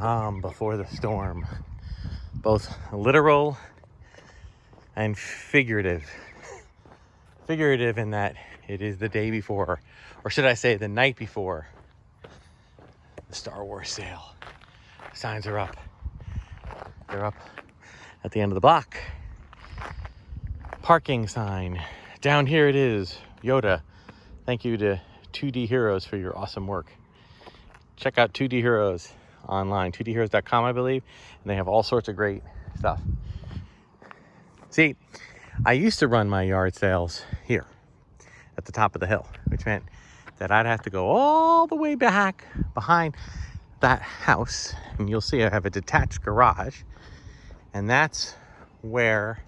calm before the storm, both literal and figurative. Figurative in that it is the day before, or should I say the night before, the Star Wars sale. Signs are up. They're up at the end of the block. Parking sign. Down here it is. Yoda. Thank you to 2D Heroes for your awesome work. Check out 2D Heroes online. 2dheroes.com, I believe. And they have all sorts of great stuff. See, I used to run my yard sales here at the top of the hill, which meant that I'd have to go all the way back behind that house. And you'll see I have a detached garage. And that's where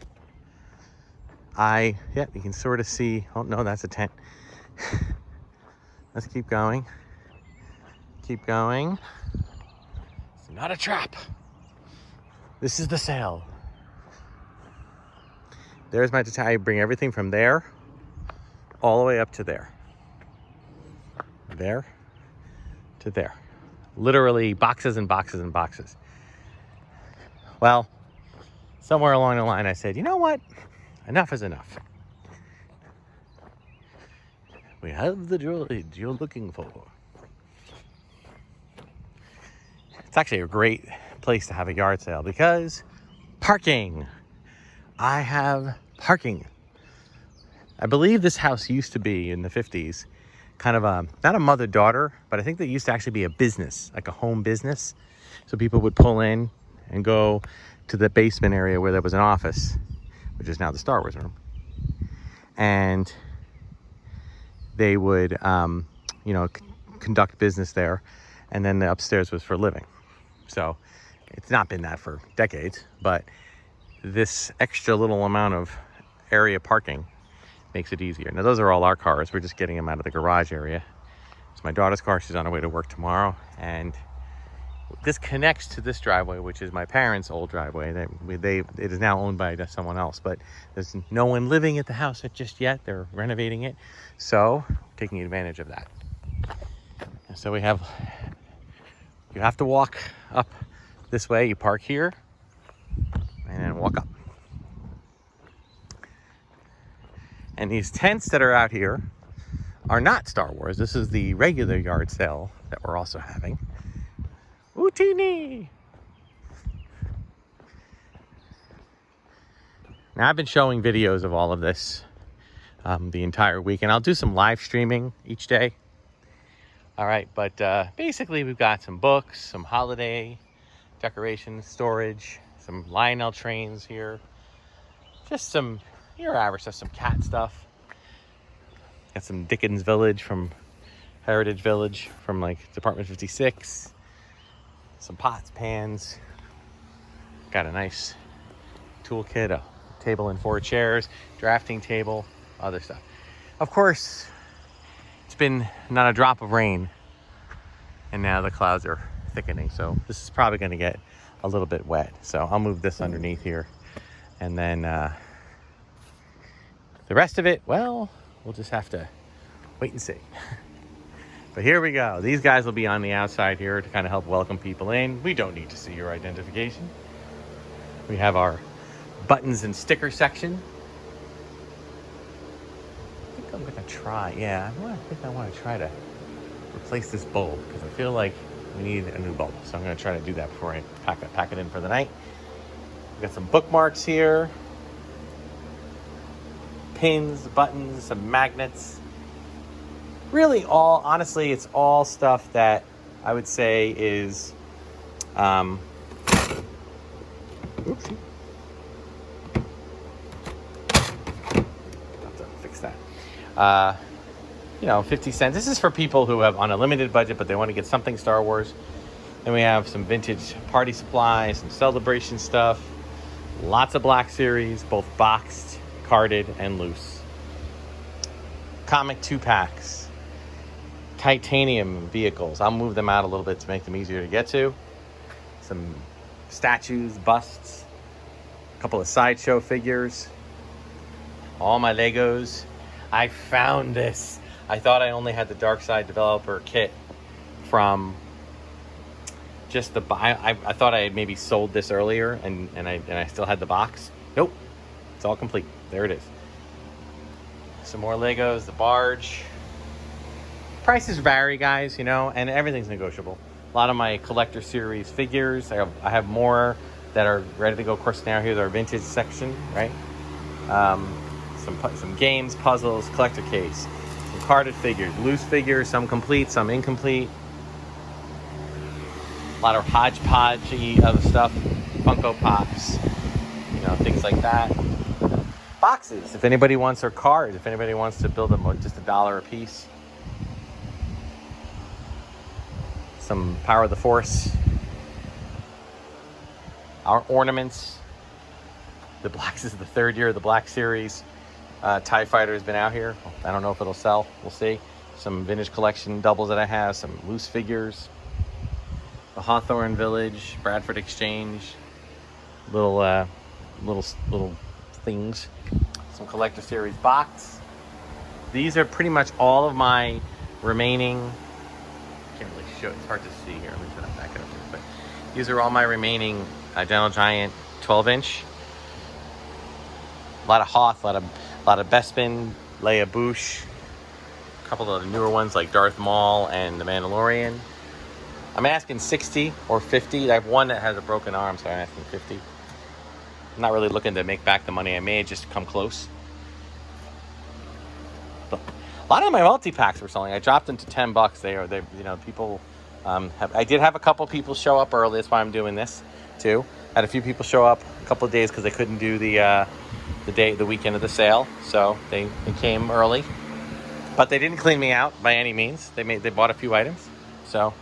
you can sort of see, oh no, that's a tent. Let's keep going. Keep going. It's not a trap. This is the sale. There's my detached. I bring everything from there all the way up to there. There to there. Literally boxes and boxes and boxes. Well, somewhere along the line I said, you know what? Enough is enough. We have the droid you're looking for. It's actually a great place to have a yard sale because parking. I have parking. I believe this house used to be in the 50s kind of not a mother-daughter, but I think there used to actually be a business, like a home business. So people would pull in and go to the basement area where there was an office, which is now the Star Wars room. And they would, conduct business there. And then the upstairs was for living. So it's not been that for decades, but this extra little amount of area parking makes it easier. Now, those are all our cars. We're just getting them out of the garage area. It's my daughter's car. She's on her way to work tomorrow. And this connects to this driveway, which is my parents' old driveway. It is now owned by someone else, but there's no one living at the house just yet. They're renovating it. So taking advantage of that. And so you have to walk up this way. You park here and then walk up. And these tents that are out here are not Star Wars. This is the regular yard sale that we're also having. Ooh, teeny! Now, I've been showing videos of all of this the entire week, and I'll do some live streaming each day. All right, but basically we've got some books, some holiday decorations, storage, some Lionel trains here, just some your average stuff, some cat stuff. Got some Dickens Village from Heritage Village from like Department 56. Some pots, pans. Got a nice toolkit, a table and 4 chairs, drafting table, other stuff. Of course, it's been not a drop of rain, and now the clouds are thickening, so this is probably going to get a little bit wet. So I'll move this underneath here, and then the rest of it, well, we'll just have to wait and see. But here we go. These guys will be on the outside here to kind of help welcome people in. We don't need to see your identification. We have our buttons and sticker section. I think I'm going to try, I want to try to replace this bulb because I feel like we need a new bulb. So I'm going to try to do that before I pack it in for the night. We've got some bookmarks here. Pins, buttons, some magnets. Really honestly, it's all stuff that I would say is, oopsie. Have to fix that. 50 cents. This is for people who have on a limited budget, but they want to get something Star Wars. Then we have some vintage party supplies, some celebration stuff, lots of Black Series, both boxed, carded, and loose. Comic 2-packs. Titanium vehicles. I'll move them out a little bit to make them easier to get to. Some statues, busts, a couple of sideshow figures. All my Legos. I found this. I thought I only had the Dark Side Developer kit from just the I thought I had maybe sold this earlier and I still had the box. Nope, it's all complete. There it is. Some more Legos, the barge. Prices vary, guys, you know, and everything's negotiable. A lot of my collector series figures, I have more that are ready to go. Of course, now here's our vintage section, right? Some games, puzzles, collector case, some carded figures, loose figures, some complete, some incomplete. A lot of hodgepodge of stuff, Funko Pops, you know, things like that. Boxes, if anybody wants, or cards, if anybody wants to build them just $1 a piece. Some Power of the Force. Our ornaments. The Blacks is the 3rd year of the Black Series. TIE Fighter has been out here. I don't know if it'll sell. We'll see. Some vintage collection doubles that I have. Some loose figures. The Hawthorne Village. Bradford Exchange. Little things. Some collector series box. These are pretty much all of my remaining. Can't really show. It's hard to see here. Let me try to back it up here. But these are all my remaining Gentle Giant 12-inch. A lot of Hoth, a lot of Bespin, Leia Bouche, a couple of the newer ones like Darth Maul and the Mandalorian. I'm asking 60 or 50. I have one that has a broken arm, so I'm asking 50. I'm not really looking to make back the money I made, just come close. But a lot of my multi-packs were selling. I dropped them to $10. They you know, people I did have a couple people show up early. That's why I'm doing this too. Had a few people show up a couple of days because they couldn't do the weekend of the sale, so they came early. But they didn't clean me out by any means. They bought a few items. So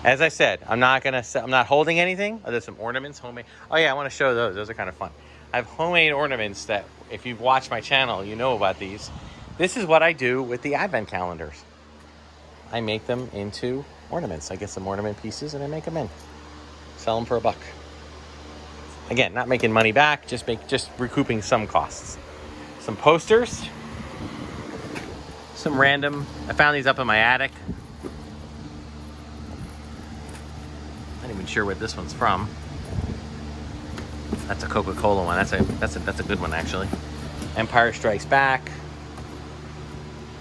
as I said, I'm not holding anything. Oh, there's some ornaments, homemade. Oh yeah, I want to show those. Those are kind of fun. I have homemade ornaments that, if you've watched my channel, you know about these. This is what I do with the advent calendars. I make them into ornaments. I get some ornament pieces and I make them in. Sell them for $1. Again, not making money back, just recouping some costs. Some posters. Some random. I found these up in my attic. Not even sure what this one's from. That's a Coca-Cola one. That's a good one, actually. Empire Strikes Back.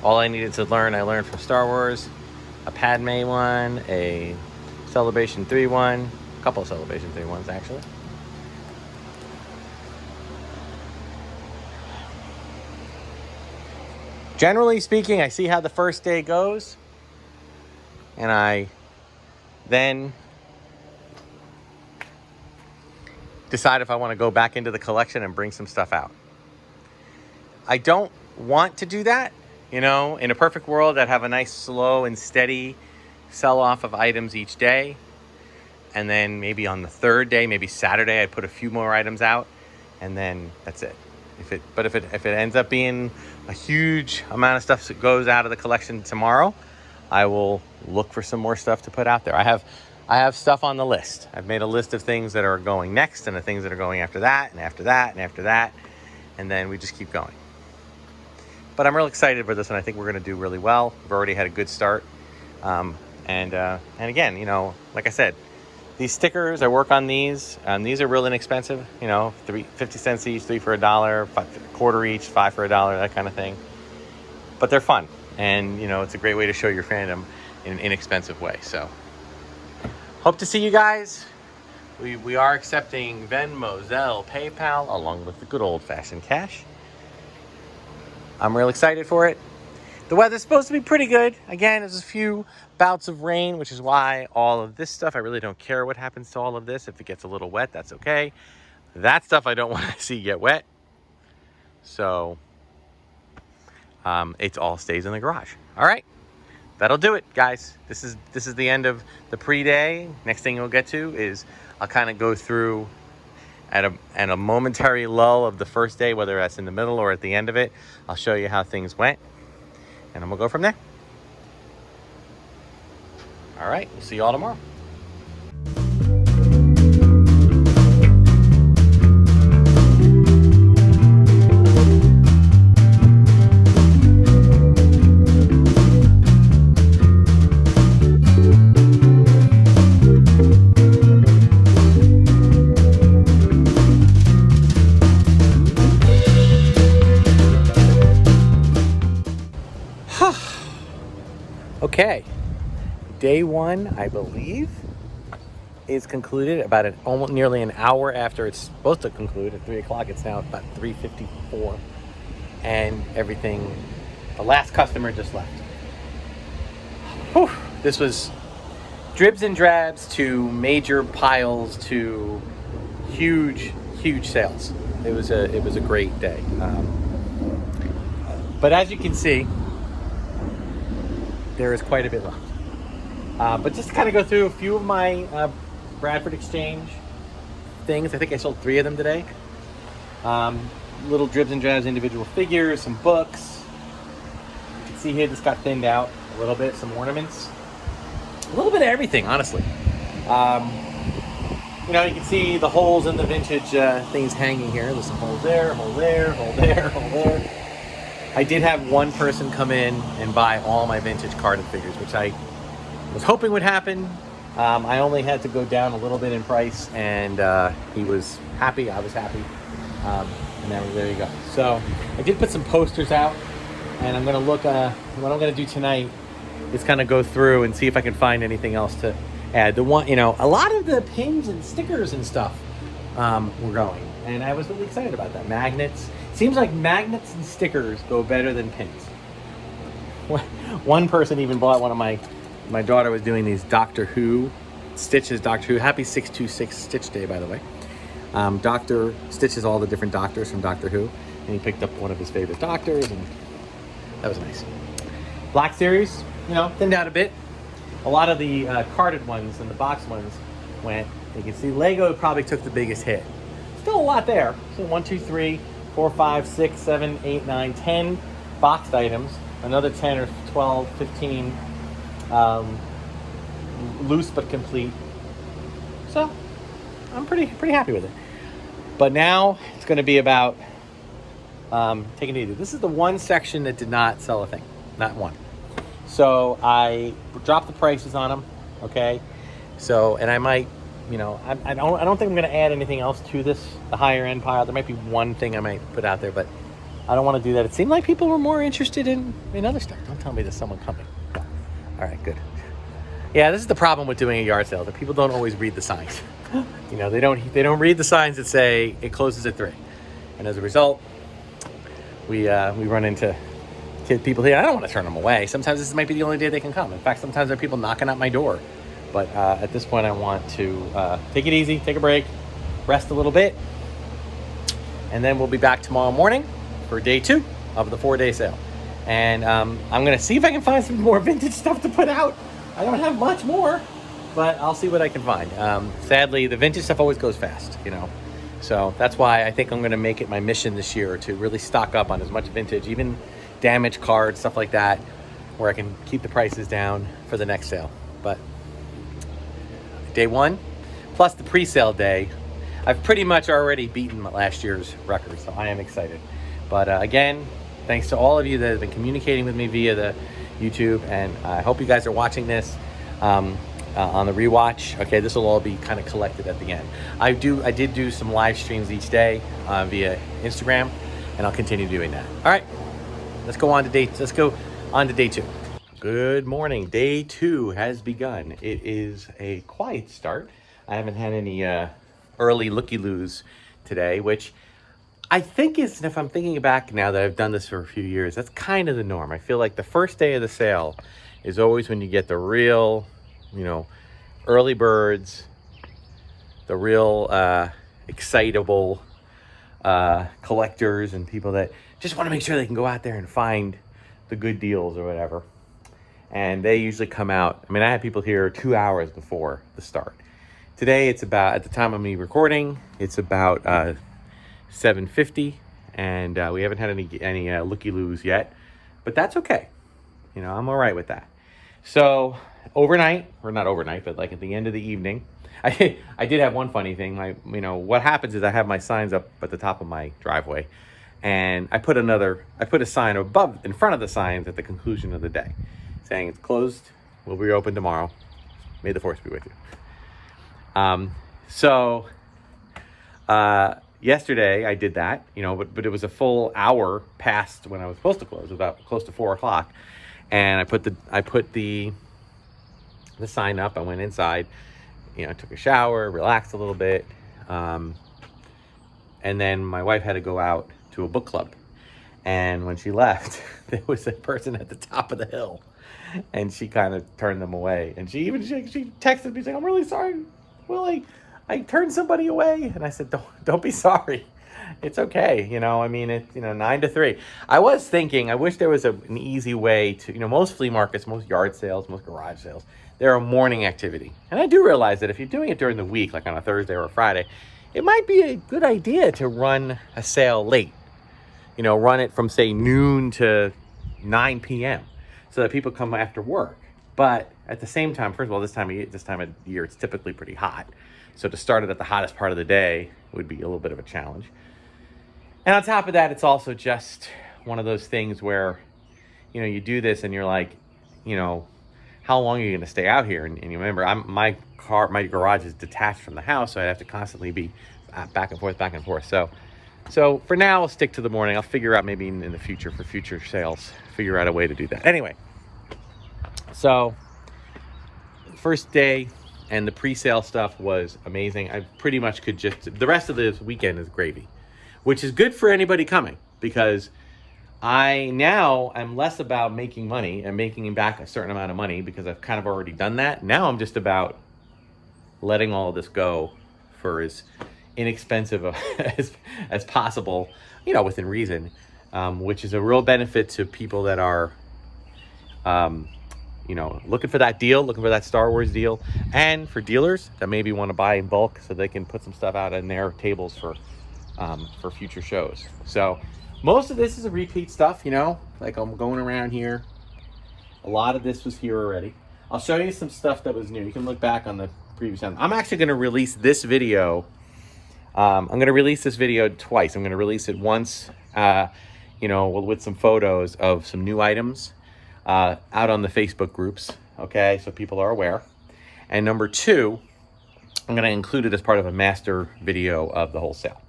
All I needed to learn, I learned from Star Wars. A Padme one, a Celebration 3 one, a couple of Celebration 3 ones, actually. Generally speaking, I see how the first day goes, and I then decide if I want to go back into the collection and bring some stuff out. I don't want to do that. You know, in a perfect world, I'd have a nice slow and steady sell-off of items each day. And then maybe on the 3rd day, maybe Saturday, I'd put a few more items out. And then that's it. If it ends up being a huge amount of stuff that goes out of the collection tomorrow, I will look for some more stuff to put out there. I have stuff on the list. I've made a list of things that are going next and the things that are going after that and after that and after that. And then we just keep going. But I'm real excited for this, and I think we're going to do really well. We've already had a good start. And again, you know, like I said, these stickers, I work on these. These are real inexpensive, you know, 50 cents each, 3 for $1, quarter each, 5 for $1, that kind of thing. But they're fun. And, you know, it's a great way to show your fandom in an inexpensive way. So hope to see you guys. We are accepting Venmo, Zelle, PayPal, along with the good old-fashioned cash. I'm real excited for it. The weather's supposed to be pretty good. Again, there's a few bouts of rain, which is why all of this stuff, I really don't care what happens to all of this. If it gets a little wet, that's okay. That stuff I don't want to see get wet. So it all stays in the garage. All right. That'll do it, guys. This is the end of the pre-day. Next thing we'll get to is I'll kind of go through at a momentary lull of the first day, whether that's in the middle or at the end of it. I'll show you how things went, and then we'll go from there. All right, we'll see you all tomorrow. Okay, day one, I believe, is concluded about almost nearly an hour after it's supposed to conclude at 3 o'clock. It's now about 3:54, and everything. The last customer just left. Whew, this was dribs and drabs to major piles to huge sales. It was a great day. But as you can see, there is quite a bit left. But just to kind of go through a few of my Bradford Exchange things. I think I sold 3 of them today. Little dribs and drabs, individual figures, some books. You can see here this got thinned out a little bit. Some ornaments, a little bit of everything, honestly. You know, you can see the holes in the vintage things hanging here. There's some holes there, hole there, hole there, hole there. I did have one person come in and buy all my vintage carded figures, which I was hoping would happen. I only had to go down a little bit in price, and he was happy, I was happy, and there you go. So I did put some posters out, and I'm gonna look, what I'm gonna do tonight is kind of go through and see if I can find anything else to add. The one, you know, a lot of the pins and stickers and stuff were going, and I was really excited about that. Magnets. Seems like magnets and stickers go better than pins. One person even bought one of my daughter was doing these Doctor Who stitches. Doctor Who, happy 626 Stitch Day, by the way. Doctor stitches all the different doctors from Doctor Who, and he picked up one of his favorite doctors, and that was nice. Black Series, you know, thinned out a bit. A lot of the carded ones and the box ones went. You can see Lego probably took the biggest hit. Still a lot there. So 1, 2, 3, 4, 5, 6, 7, 8, 9, 10 boxed items. Another 10 or 12, 15 loose but complete. So I'm pretty happy with it. But now it's going to be about taking it easy. This is the one section that did not sell a thing, not one. So I dropped the prices on them. Okay, so and I might, you know, I don't think I'm going to add anything else to this, the higher end pile. There might be one thing I might put out there, but I don't want to do that. It seemed like people were more interested in other stuff. Don't tell me there's someone coming. No. All right, good. Yeah, this is the problem with doing a yard sale, that people don't always read the signs. You know, they don't read the signs that say it closes at 3, and as a result, we run into people here. I don't want to turn them away. Sometimes this might be the only day they can come. In fact, sometimes there are people knocking at my door. But at this point, I want to take it easy, take a break, rest a little bit, and then we'll be back tomorrow morning for day 2 of the 4-day sale. And I'm going to see if I can find some more vintage stuff to put out. I don't have much more, but I'll see what I can find. Sadly, the vintage stuff always goes fast, you know. So that's why I think I'm going to make it my mission this year to really stock up on as much vintage, even damaged cards, stuff like that, where I can keep the prices down for the next sale. But day 1, plus the pre-sale day, I've pretty much already beaten last year's record, so I am excited. But again, thanks to all of you that have been communicating with me via the YouTube, and I hope you guys are watching this on the rewatch. Okay, this will all be kind of collected at the end. I did do some live streams each day via Instagram, and I'll continue doing that. All right, let's go on to day 2. Good morning. Day 2 has begun. It is a quiet start. I haven't had any early looky-loos today, which I think is, and if I'm thinking back now that I've done this for a few years, that's kind of the norm. I feel like the first day of the sale is always when you get the real, you know, early birds, the real excitable collectors and people that just want to make sure they can go out there and find the good deals or whatever. And they usually come out. I mean, I had people here 2 hours before the start. Today, it's about, at the time of me recording, it's about 7:50, and we haven't had any looky-loos yet, but that's okay. You know, I'm all right with that. So overnight, or not overnight, but like at the end of the evening, I did have one funny thing. What happens is I have my signs up at the top of my driveway, and I put a sign above, in front of the signs at the conclusion of the day, saying it's closed, will reopen tomorrow. May the force be with you. Yesterday I did that, but it was a full hour past when I was supposed to close. It was about close to 4 o'clock. And I put the sign up. I went inside, took a shower, relaxed a little bit. And then my wife had to go out to a book club. And when she left, there was a person at the top of the hill, and she kind of turned them away. And she texted me saying, "I'm really sorry, Willie. I turned somebody away." And I said, "Don't be sorry. It's okay. It's 9 to 3. I was thinking, I wish there was an easy way to, most flea markets, most yard sales, most garage sales, they're a morning activity. And I do realize that if you're doing it during the week, like on a Thursday or a Friday, it might be a good idea to run a sale late. Run it from, say, noon to 9 p.m. so that people come after work. But at the same time, first of all, this time of year, it's typically pretty hot. So to start it at the hottest part of the day would be a little bit of a challenge. And on top of that, it's also just one of those things where, you do this and you're like, how long are you going to stay out here? And you remember, my garage is detached from the house, so I have to constantly be back and forth. So for now, I'll stick to the morning. I'll figure out maybe in the future, for future sales, figure out a way to do that. Anyway, so first day and the pre-sale stuff was amazing. I pretty much could the rest of this weekend is gravy, which is good for anybody coming, because I'm less about making money and making back a certain amount of money, because I've kind of already done that. Now I'm just about letting all of this go for as inexpensive as possible, within reason, which is a real benefit to people that are, looking for that deal, looking for that Star Wars deal, and for dealers that maybe want to buy in bulk so they can put some stuff out on their tables for future shows. So most of this is a repeat stuff, like I'm going around here. A lot of this was here already. I'll show you some stuff that was new. You can look back on the previous time. I'm actually going to release this video. I'm going to release this video twice. I'm going to release it once, with some photos of some new items out on the Facebook groups, okay, so people are aware. And number two, I'm going to include it as part of a master video of the whole sale.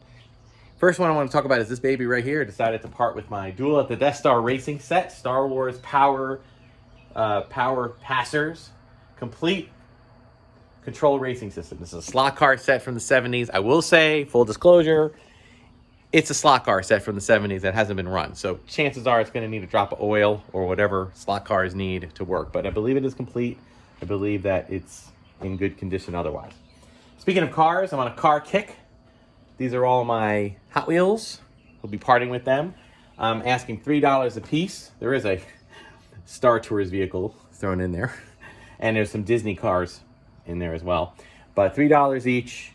First one I want to talk about is this baby right here. I decided to part with my Duel at the Death Star racing set, Star Wars Power Passers, complete control racing system. This is a slot car set from the 70s. I will say, full disclosure, it's a slot car set from the 70s that hasn't been run. So chances are it's going to need a drop of oil or whatever slot cars need to work. But I believe it is complete. I believe that it's in good condition otherwise. Speaking of cars, I'm on a car kick. These are all my Hot Wheels. We'll be parting with them. I'm asking $3 a piece. There is a Star Tours vehicle thrown in there. And there's some Disney cars in there as well, but $3 each.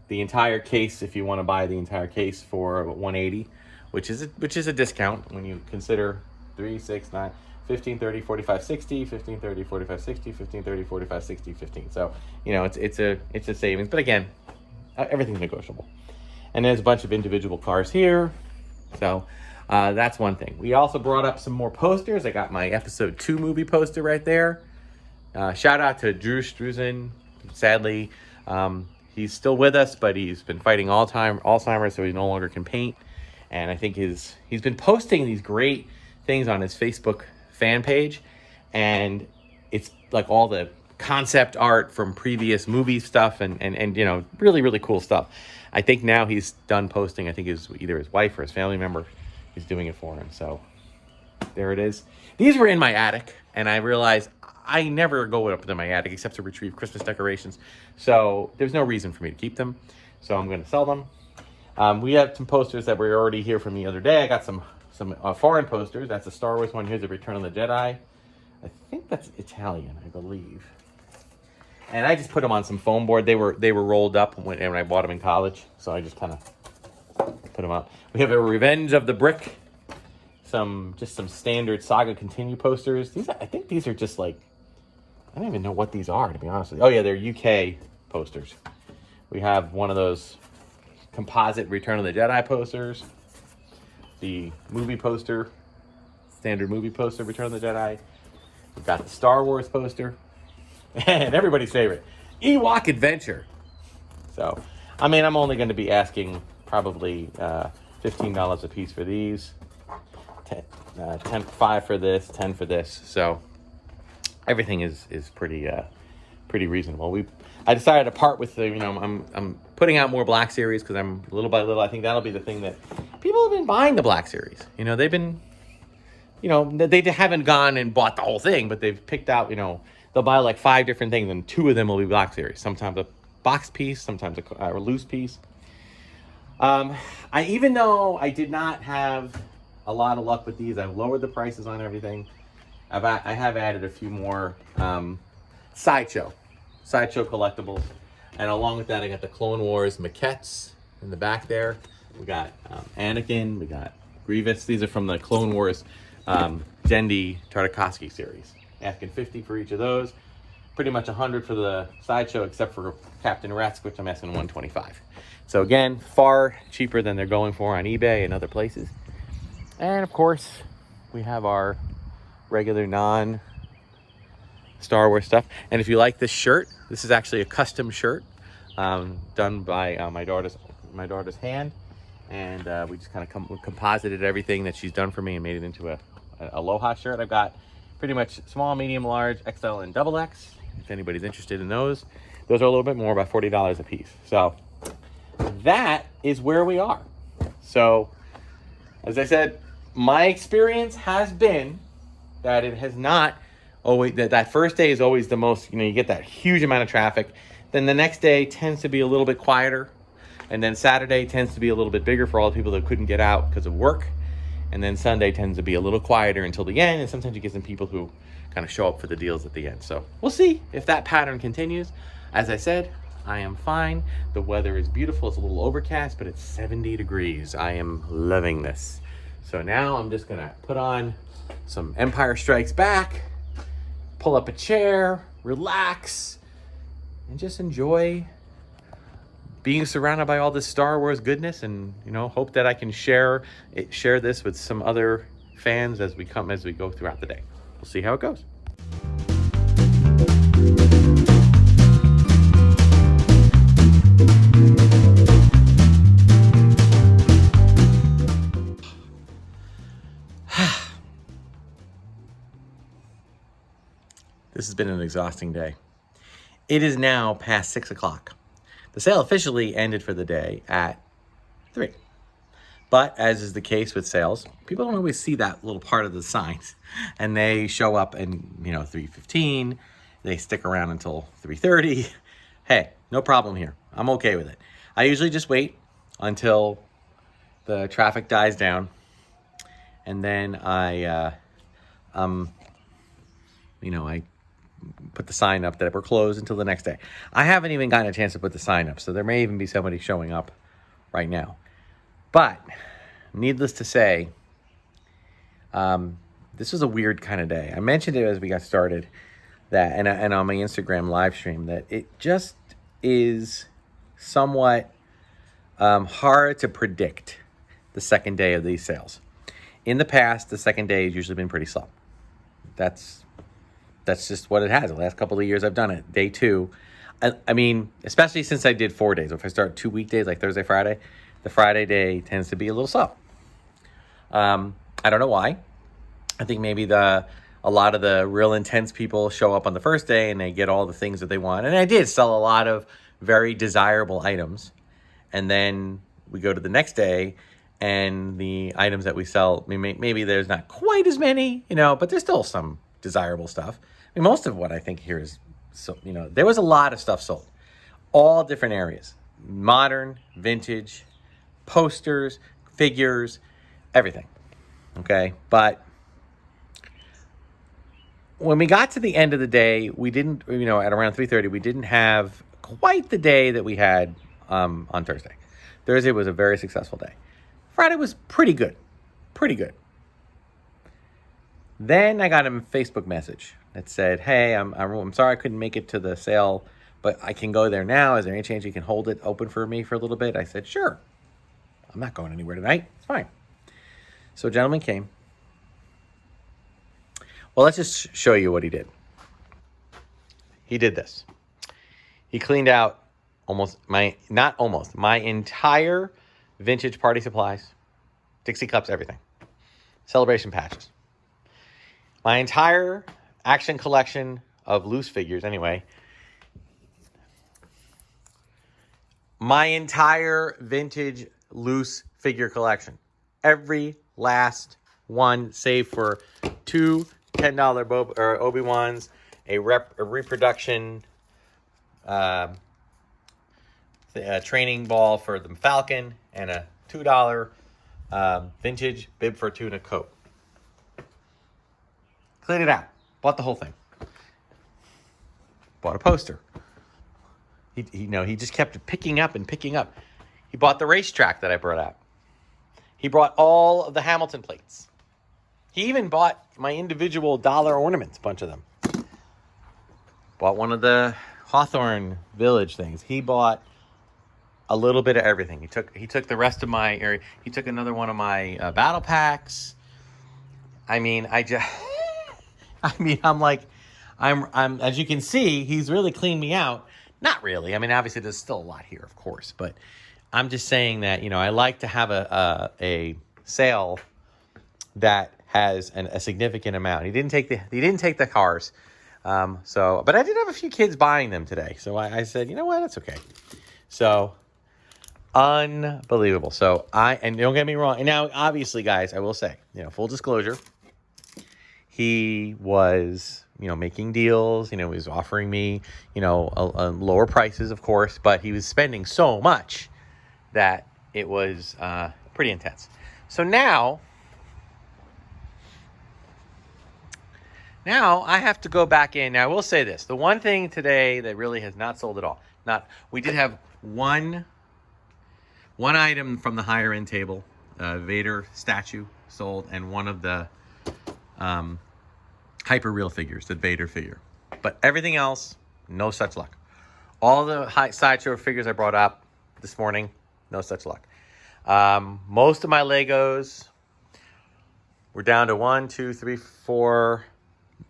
The entire case, if you want to buy the entire case, for $180, which is a discount when you consider 3, 6, 9, 15, 30, 45, 60, 15, 30, 45, 60, 15, 30, 45, 60, 15. So it's a savings, but again, everything's negotiable. And there's a bunch of individual cars here, so that's one thing. We also brought up some more posters. I got my episode 2 movie poster right there. Shout out to Drew Struzan. Sadly, he's still with us, but he's been fighting Alzheimer's, so he no longer can paint. And I think he's been posting these great things on his Facebook fan page, and it's like all the concept art from previous movie stuff and really, really cool stuff. I think now he's done posting. I think either his wife or his family member is doing it for him. So there it is. These were in my attic, and I realized I never go up to my attic except to retrieve Christmas decorations. So there's no reason for me to keep them. So I'm going to sell them. We have some posters that were already here from the other day. I got some foreign posters. That's a Star Wars one. Here's the Return of the Jedi. I think that's Italian, I believe. And I just put them on some foam board. They were rolled up when I bought them in college. So I just kind of put them up. We have a Revenge of the Brick. Some standard Saga Continue posters. I think these are just like, I don't even know what these are, to be honest with you. Oh yeah, they're UK posters. We have one of those composite Return of the Jedi posters. The movie poster, standard movie poster, Return of the Jedi. We've got the Star Wars poster. And everybody's favorite, Ewok Adventure. So, I'm only going to be asking probably $15 a piece for these. 10, 5 for this, 10 for this. So everything is pretty reasonable. I decided to part with the, I'm putting out more Black Series because I'm little by little. I think that'll be the thing that people have been buying the Black Series. They've been, they haven't gone and bought the whole thing, but they've picked out, they'll buy like 5 different things and 2 of them will be Black Series. Sometimes a box piece, sometimes a loose piece. Even though I did not have a lot of luck with these, I've lowered the prices on everything. I have added a few more sideshow collectibles, and along with that I got the Clone Wars maquettes in the back there. We got Anakin, we got Grievous. These are from the Clone Wars Dendi Tartakovsky series. Asking $50 for each of those, pretty much $100 for the sideshow, except for Captain Resk, which I'm asking $125. So again, far cheaper than they're going for on eBay and other places. And of course, we have our regular non-Star Wars stuff. And if you like this shirt, this is actually a custom shirt done by my daughter's hand. And we just kind of composited everything that she's done for me and made it into a Aloha shirt. I've got pretty much small, medium, large, XL, and XXX. If anybody's interested in those are a little bit more, about $40 a piece. So that is where we are. So as I said, my experience has been that it has not always, that first day is always the most, you get that huge amount of traffic. Then the next day tends to be a little bit quieter. And then Saturday tends to be a little bit bigger for all the people that couldn't get out because of work. And then Sunday tends to be a little quieter until the end. And sometimes you get some people who kind of show up for the deals at the end. So we'll see if that pattern continues. As I said, I am fine. The weather is beautiful. It's a little overcast, but it's 70 degrees. I am loving this. So now I'm just gonna put on some Empire Strikes Back, pull up a chair, relax, and just enjoy being surrounded by all this Star Wars goodness, and hope that I can share this with some other fans as we go throughout the day. We'll see how it goes. This has been an exhausting day. It is now past 6 o'clock. The sale officially ended for the day at 3. But as is the case with sales, people don't always see that little part of the signs. And they show up and 3:15, they stick around until 3:30. Hey, no problem here. I'm okay with it. I usually just wait until the traffic dies down. And then I put the sign up that we're closed until the next day. I haven't even gotten a chance to put the sign up, so there may even be somebody showing up right now. But needless to say, this was a weird kind of day. I mentioned it as we got started, that and on my Instagram live stream, that it just is somewhat hard to predict the second day of these sales. In the past, the second day has usually been pretty slow. That's just what it has. The last couple of years I've done it. Day 2, I mean, especially since I did 4 days. If I start 2 weekdays, like Thursday, Friday, the Friday day tends to be a little slow. I don't know why. I think maybe a lot of the real intense people show up on the first day and they get all the things that they want. And I did sell a lot of very desirable items. And then we go to the next day and the items that we sell, maybe there's not quite as many, but there's still some desirable stuff. I mean, most of what I think here is, there was a lot of stuff sold. All different areas. Modern, vintage, posters, figures, everything. Okay? But when we got to the end of the day, we didn't, at around 3:30, we didn't have quite the day that we had on Thursday. Thursday was a very successful day. Friday was pretty good. Pretty good. Then I got a Facebook message that said, hey, I'm sorry I couldn't make it to the sale, but I can go there now. Is there any chance you can hold it open for me for a little bit? I said, sure. I'm not going anywhere tonight. It's fine. So a gentleman came. Well, let's just show you what he did. He did this. He cleaned out my entire vintage party supplies, Dixie cups, everything. Celebration patches. My entire action collection of loose figures, anyway. My entire vintage loose figure collection. Every last one, save for two $10 Obi-Wans, a reproduction training ball for the Falcon, and a $2 vintage bib for tuna coat. Cleaned it out. Bought the whole thing. Bought a poster. He just kept picking up and picking up. He bought the racetrack that I brought out. He brought all of the Hamilton plates. He even bought my individual dollar ornaments, a bunch of them. Bought one of the Hawthorne Village things. He bought a little bit of everything. He took the rest of my area. He took another one of my battle packs. I mean, I'm as you can see, he's really cleaned me out. Not really. I mean, obviously there's still a lot here, of course, but I'm just saying that, I like to have a sale that has a significant amount. He didn't take the cars. But I did have a few kids buying them today. So I said, you know what? That's okay. So unbelievable. So and don't get me wrong. And now, obviously, guys, I will say, full disclosure, he was, making deals. He was offering me, lower prices, of course, but he was spending so much that it was pretty intense. So now I have to go back in. Now, I will say this. The one thing today that really has not sold at all. We did have one item from the higher end table, Vader statue sold, and one of the hyper real figures, the Vader figure. But everything else, no such luck. All the sideshow figures I brought up this morning, no such luck. Most of my Legos were down to 1, 2, 3, 4,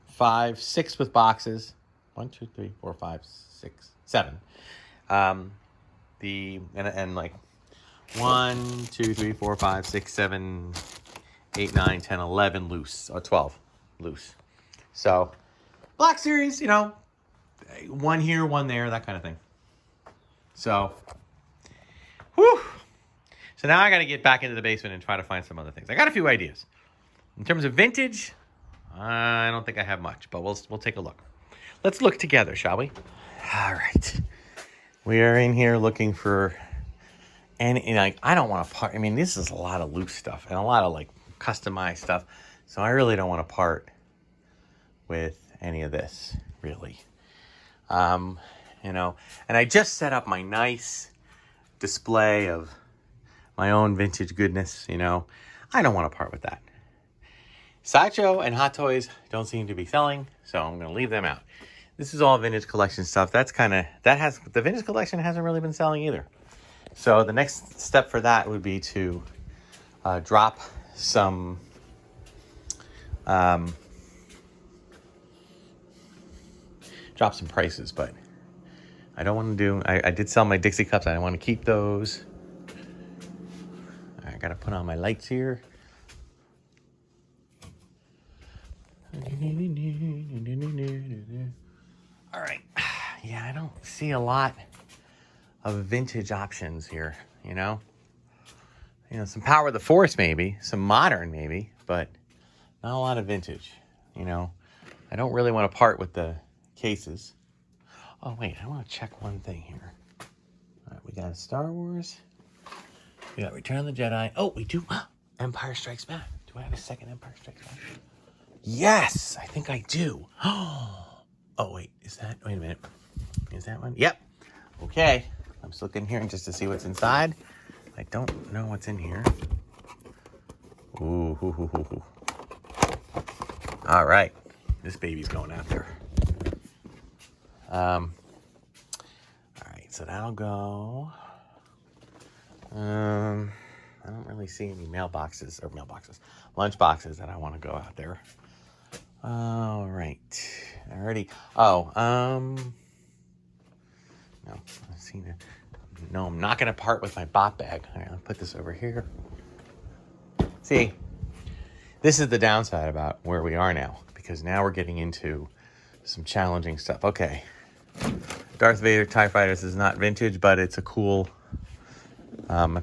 5, 6 with boxes. 1, 2, 3, 4, 5, 6, 7. And like 1, 2, 3, 4, 5, 6, 7, 8, 9, 10, 11 loose, or 12 loose. So, Black Series, one here, one there, that kind of thing. So, whew. So now I got to get back into the basement and try to find some other things. I got a few ideas. In terms of vintage, I don't think I have much, but we'll take a look. Let's look together, shall we? All right. We are in here looking for I don't want to part. I mean, this is a lot of loose stuff and a lot of customized stuff. So I really don't want to part with any of this, really. And I just set up my nice display of my own vintage goodness, I don't want to part with that. Sideshow and Hot Toys don't seem to be selling, so I'm going to leave them out. This is all vintage collection stuff. The vintage collection hasn't really been selling either. So the next step for that would be to drop some prices, but I don't want to do. I did sell my Dixie cups. I don't want to keep those. I gotta put on my lights here. All right. Yeah, I don't see a lot of vintage options here, some Power of the Force maybe, some modern maybe, but not a lot of vintage, I don't really want to part with the cases. Oh, wait, I want to check one thing here. All right, we got Star Wars. We got Return of the Jedi. Oh, we do. Empire Strikes Back. Do I have a second Empire Strikes Back? Yes, I think I do. Oh, wait, wait a minute. Is that one? Yep. Okay. I'm just looking here just to see what's inside. I don't know what's in here. Ooh. All right. This baby's going out there. All right, so that'll go. I don't really see any lunch boxes that I want to go out there. All right. Alrighty. No, I've seen it. No, I'm not going to part with my bot bag. All right, I'll put this over here. See, This is the downside about where we are now, because now we're getting into some challenging stuff. Okay. Darth Vader TIE Fighters is not vintage, but it's a cool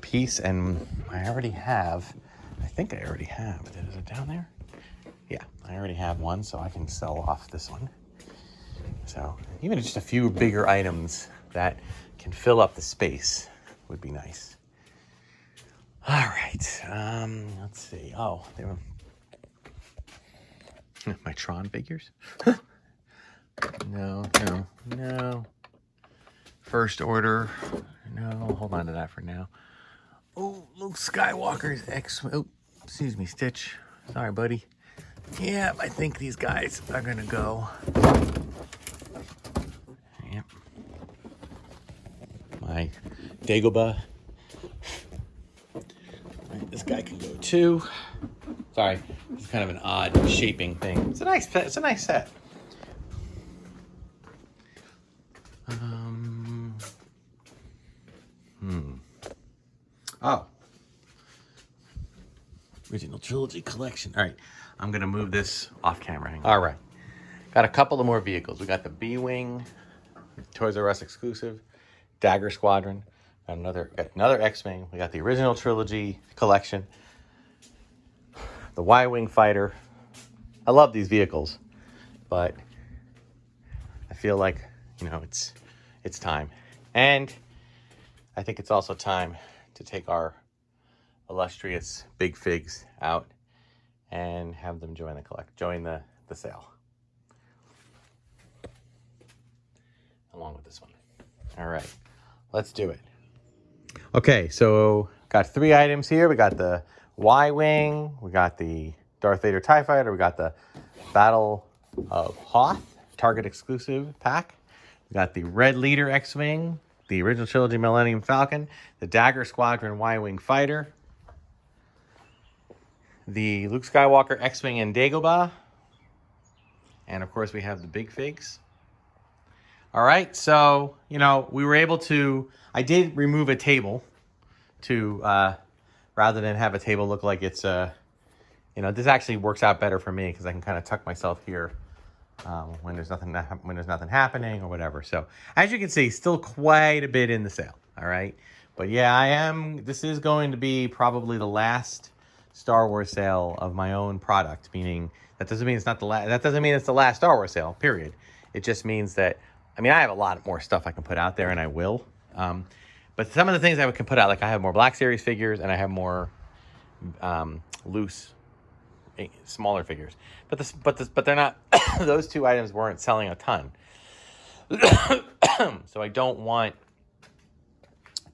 piece, and I already have, I think I already have, is it down there? Yeah, I already have one, so I can sell off this one. So even just a few bigger items that can fill up the space would be nice. All right, let's see. Oh, they were my Tron figures. No. First Order. No, hold on to that for now. Oh, Luke Skywalker's excuse me, Stitch. Sorry, buddy. Yeah, I think these guys are gonna go. Yep. My Dagobah. Right, this guy can go too. Sorry, it's kind of an odd shaping thing. It's a nice set. Oh. Original Trilogy Collection. All right, I'm going to move this off camera. All right. Got a couple of more vehicles. We got the B-Wing, Toys R Us exclusive, Dagger Squadron, got another X-Wing. We got the Original Trilogy Collection, the Y-Wing Fighter. I love these vehicles, but I feel like, it's time. And I think it's also time to take our illustrious big figs out and have them join the sale along with this one. All right, let's do it. Okay, so got 3 items here. We got the Y-Wing, we got the Darth Vader TIE Fighter, we got the Battle of Hoth Target exclusive pack, we got the Red Leader X-Wing, the Original Trilogy Millennium Falcon, the Dagger Squadron Y-Wing Fighter, the Luke Skywalker X-Wing and Dagobah, and of course we have the big figs. All right, so, we were able to, I did remove a table to, rather than have a table look like it's, this actually works out better for me because I can kind of tuck myself here when there's nothing happening or whatever. So as you can see, still quite a bit in the sale. All right, but yeah, this is going to be probably the last Star Wars sale of my own product. Meaning that doesn't mean it's not the last. That doesn't mean it's the last Star Wars sale. Period. It just means that I have a lot more stuff I can put out there, and I will. But some of the things I can put out, like I have more Black Series figures, and I have more loose, smaller figures. But they're not. Those 2 items weren't selling a ton, so I don't want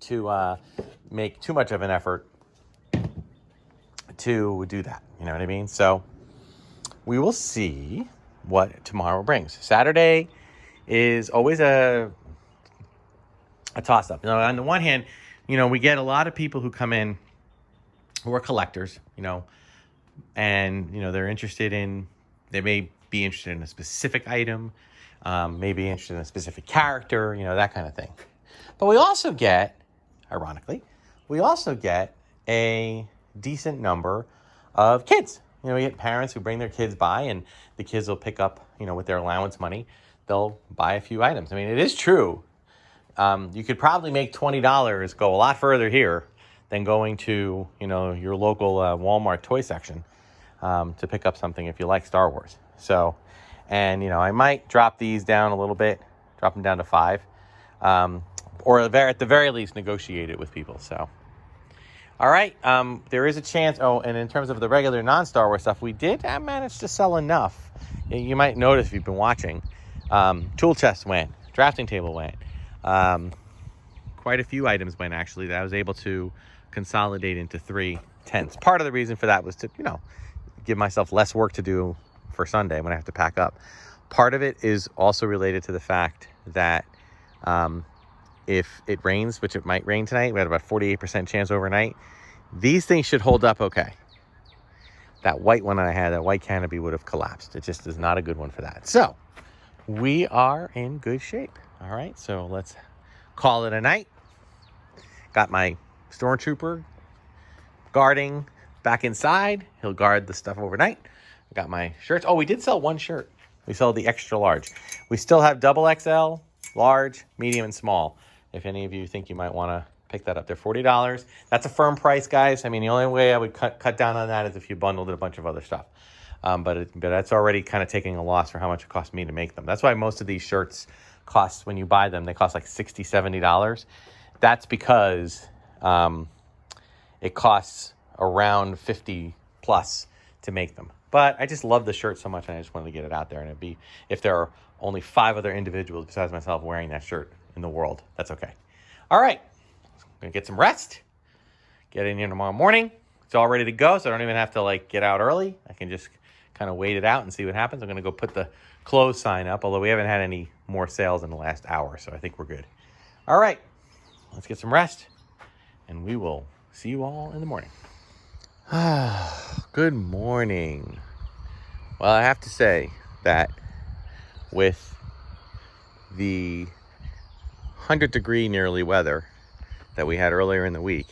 to make too much of an effort to do that. You know what I mean? So we will see what tomorrow brings. Saturday is always a toss-up. On the one hand, we get a lot of people who come in who are collectors, and, they may be interested in a specific item, may be interested in a specific character, that kind of thing. But we also get, ironically, a decent number of kids. We get parents who bring their kids by, and the kids will pick up, with their allowance money, they'll buy a few items. It is true. You could probably make $20 go a lot further here than going to, your local Walmart toy section to pick up something if you like Star Wars. So, and, I might drop these down a little bit, drop them down to 5, or at the very least negotiate it with people. So, all right, there is a chance. Oh, and in terms of the regular non-Star Wars stuff, we did manage to sell enough. You might notice if you've been watching, tool chest went, drafting table went. Quite a few items went, actually, that I was able to consolidate into 3 tents. Part of the reason for that was to, give myself less work to do for Sunday when I have to pack up. Part of it is also related to the fact that if it rains, which it might rain tonight, we had about 48% chance overnight, these things should hold up okay. That white one I had, that white canopy, would have collapsed. It just is not a good one for that. So we are in good shape. All right, so let's call it a night. Got my stormtrooper guarding back inside. He'll guard the stuff overnight. I got my shirts. Oh, we did sell one shirt. We sell the extra large. We still have double XL, large, medium, and small. If any of you think you might want to pick that up, they're $40. That's a firm price, guys. I mean, the only way I would cut down on that is if you bundled a bunch of other stuff. But that's already kind of taking a loss for how much it costs me to make them. That's why most of these shirts cost, when you buy them, they cost like $60, $70. That's because it costs around 50 plus to make them. But I just love the shirt so much, and I just wanted to get it out there. And it'd be, if there are only 5 other individuals besides myself wearing that shirt in the world, that's okay. All right, I'm gonna get some rest. Get in here tomorrow morning. It's all ready to go, so I don't even have to like get out early. I can just kind of wait it out and see what happens. I'm gonna go put the close sign up, although we haven't had any more sales in the last hour, so I think we're good. All right, let's get some rest, and we will see you all in the morning. Good morning. Well, I have to say that with the 100-degree nearly weather that we had earlier in the week,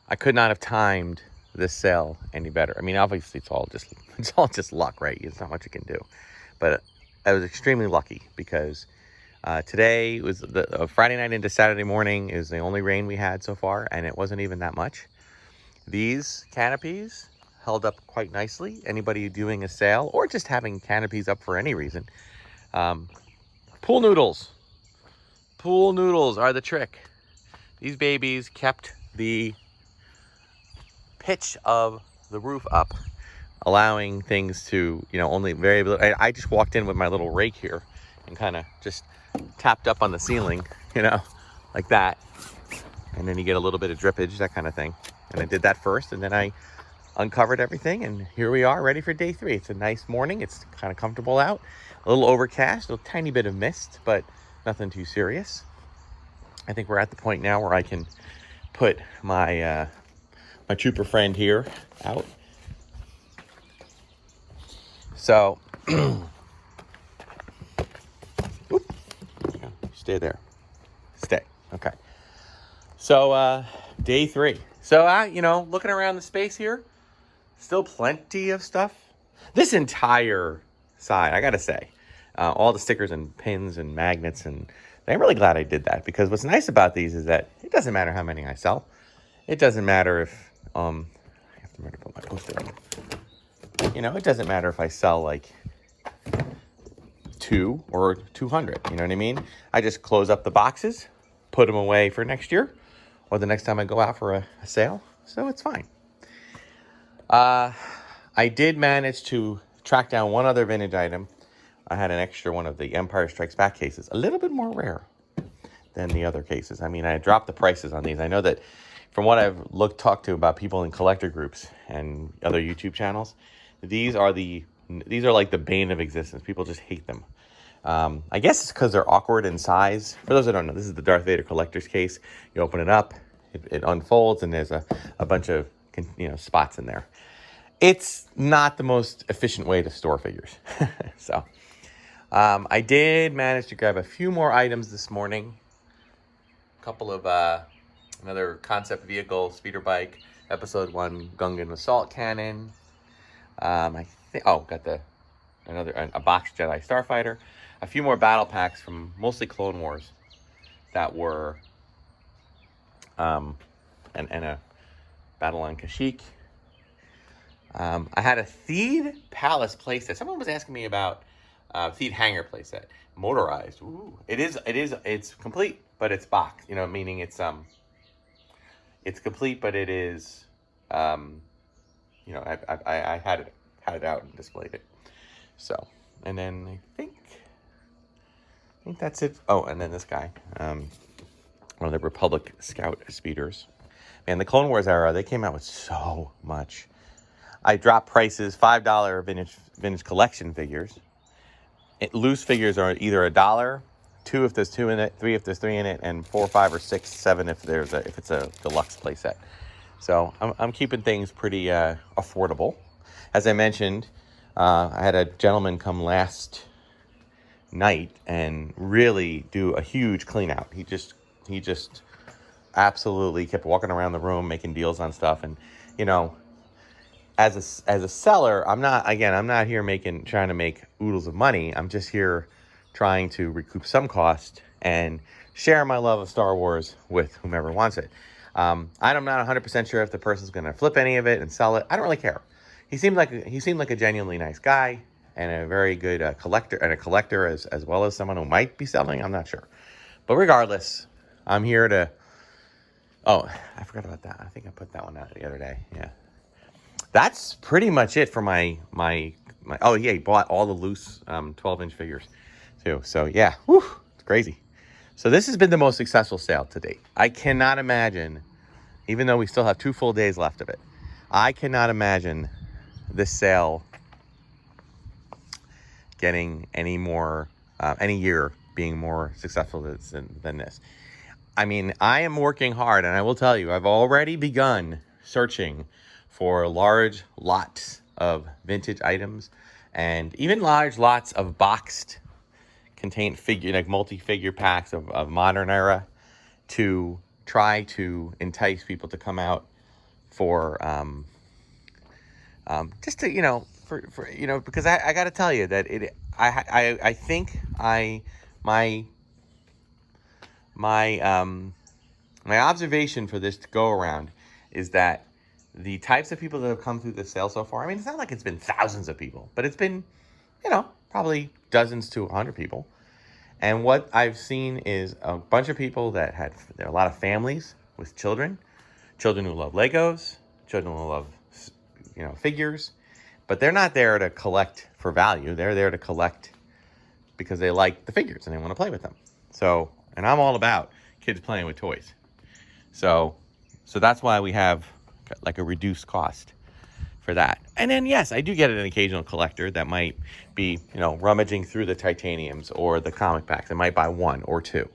I could not have timed this sale any better. I mean, obviously it's all just luck, right? There's not much you can do. But I was extremely lucky because today was the Friday night into Saturday morning is the only rain we had so far, and it wasn't even that much. These canopies held up quite nicely. Anybody doing a sale or just having canopies up for any reason. Pool noodles. Pool noodles are the trick. These babies kept the pitch of the roof up, allowing things to, only very little. I just walked in with my little rake here and kind of just tapped up on the ceiling, like that. And then you get a little bit of drippage, that kind of thing. And I did that first, and then I uncovered everything, and here we are ready for day 3. It's a nice morning. It's kind of comfortable out. A little overcast, a tiny bit of mist, but nothing too serious. I think we're at the point now where I can put my my trooper friend here out. So, oop, stay there. Stay. Okay. So, day 3. So, looking around the space here, still plenty of stuff. This entire side, I gotta say, all the stickers and pins and magnets, and I'm really glad I did that, because what's nice about these is that it doesn't matter how many I sell. It doesn't matter if, I have to remember to put my poster in. It doesn't matter if I sell like 2 or 200, you know what I mean? I just close up the boxes, put them away for next year, or the next time I go out for a sale, so it's fine. I did manage to track down one other vintage item. I had an extra one of the Empire Strikes Back cases, a little bit more rare than the other cases. I mean, I dropped the prices on these. I know that from what I've talked to about people in collector groups and other YouTube channels, these are like the bane of existence. People just hate them. I guess it's because they're awkward in size. For those that don't know, this is the Darth Vader collector's case. You open it up, it unfolds, and there's a bunch of spots in there. It's not the most efficient way to store figures. So I did manage to grab a few more items this morning. A couple of another concept vehicle, speeder bike, episode 1 Gungan assault cannon. I think got a box Jedi Starfighter. A few more battle packs from mostly Clone Wars that were and a battle on Kashyyyk. I had a Theed Palace playset. Someone was asking me about Theed Hangar playset, motorized. Ooh, it's complete, but it's boxed. Meaning it's complete, but it is. I had it out and displayed it. So, and then I think that's it. Oh, and then this guy, one of the Republic Scout speeders. Man, the Clone Wars era, they came out with so much. I dropped prices, $5 vintage collection figures. Loose figures are either $1, 2 if there's 2 in it, 3 if there's 3 in it, and 4, 5, or 6, 7 if it's a deluxe playset. So I'm keeping things pretty affordable. As I mentioned, I had a gentleman come last night and really do a huge clean out. He just absolutely kept walking around the room making deals on stuff, and as a seller, I'm not here trying to make oodles of money. I'm just here trying to recoup some cost and share my love of Star Wars with whomever wants it. I'm not 100% sure if the person's going to flip any of it and sell it. I don't really care. He seemed like a genuinely nice guy and a very good collector as well as someone who might be selling. I'm not sure, but regardless, I'm here to. Oh, I forgot about that. I think I put that one out the other day. Yeah, that's pretty much it for my. Oh yeah, he bought all the loose 12-inch figures too. So yeah, whew, it's crazy. So this has been the most successful sale to date. I cannot imagine, even though we still have 2 full days left of it, I cannot imagine this sale getting any year being more successful than this. I mean, I am working hard, and I will tell you, I've already begun searching for large lots of vintage items and even large lots of boxed contain multi-figure packs of modern era to try to entice people to come out for just to because I got to tell you that I think my observation for this to go around is that the types of people that have come through the sale so far, I mean, it's not like it's been thousands of people, but it's been probably dozens to 100 people. And what I've seen is a bunch of people there are a lot of families with children who love Legos, children who love, figures, but they're not there to collect for value. They're there to collect because they like the figures and they want to play with them. So, and I'm all about kids playing with toys. So that's why we have like a reduced cost for that. And then, yes, I do get an occasional collector that might be, rummaging through the titaniums or the comic packs. They might buy 1 or 2.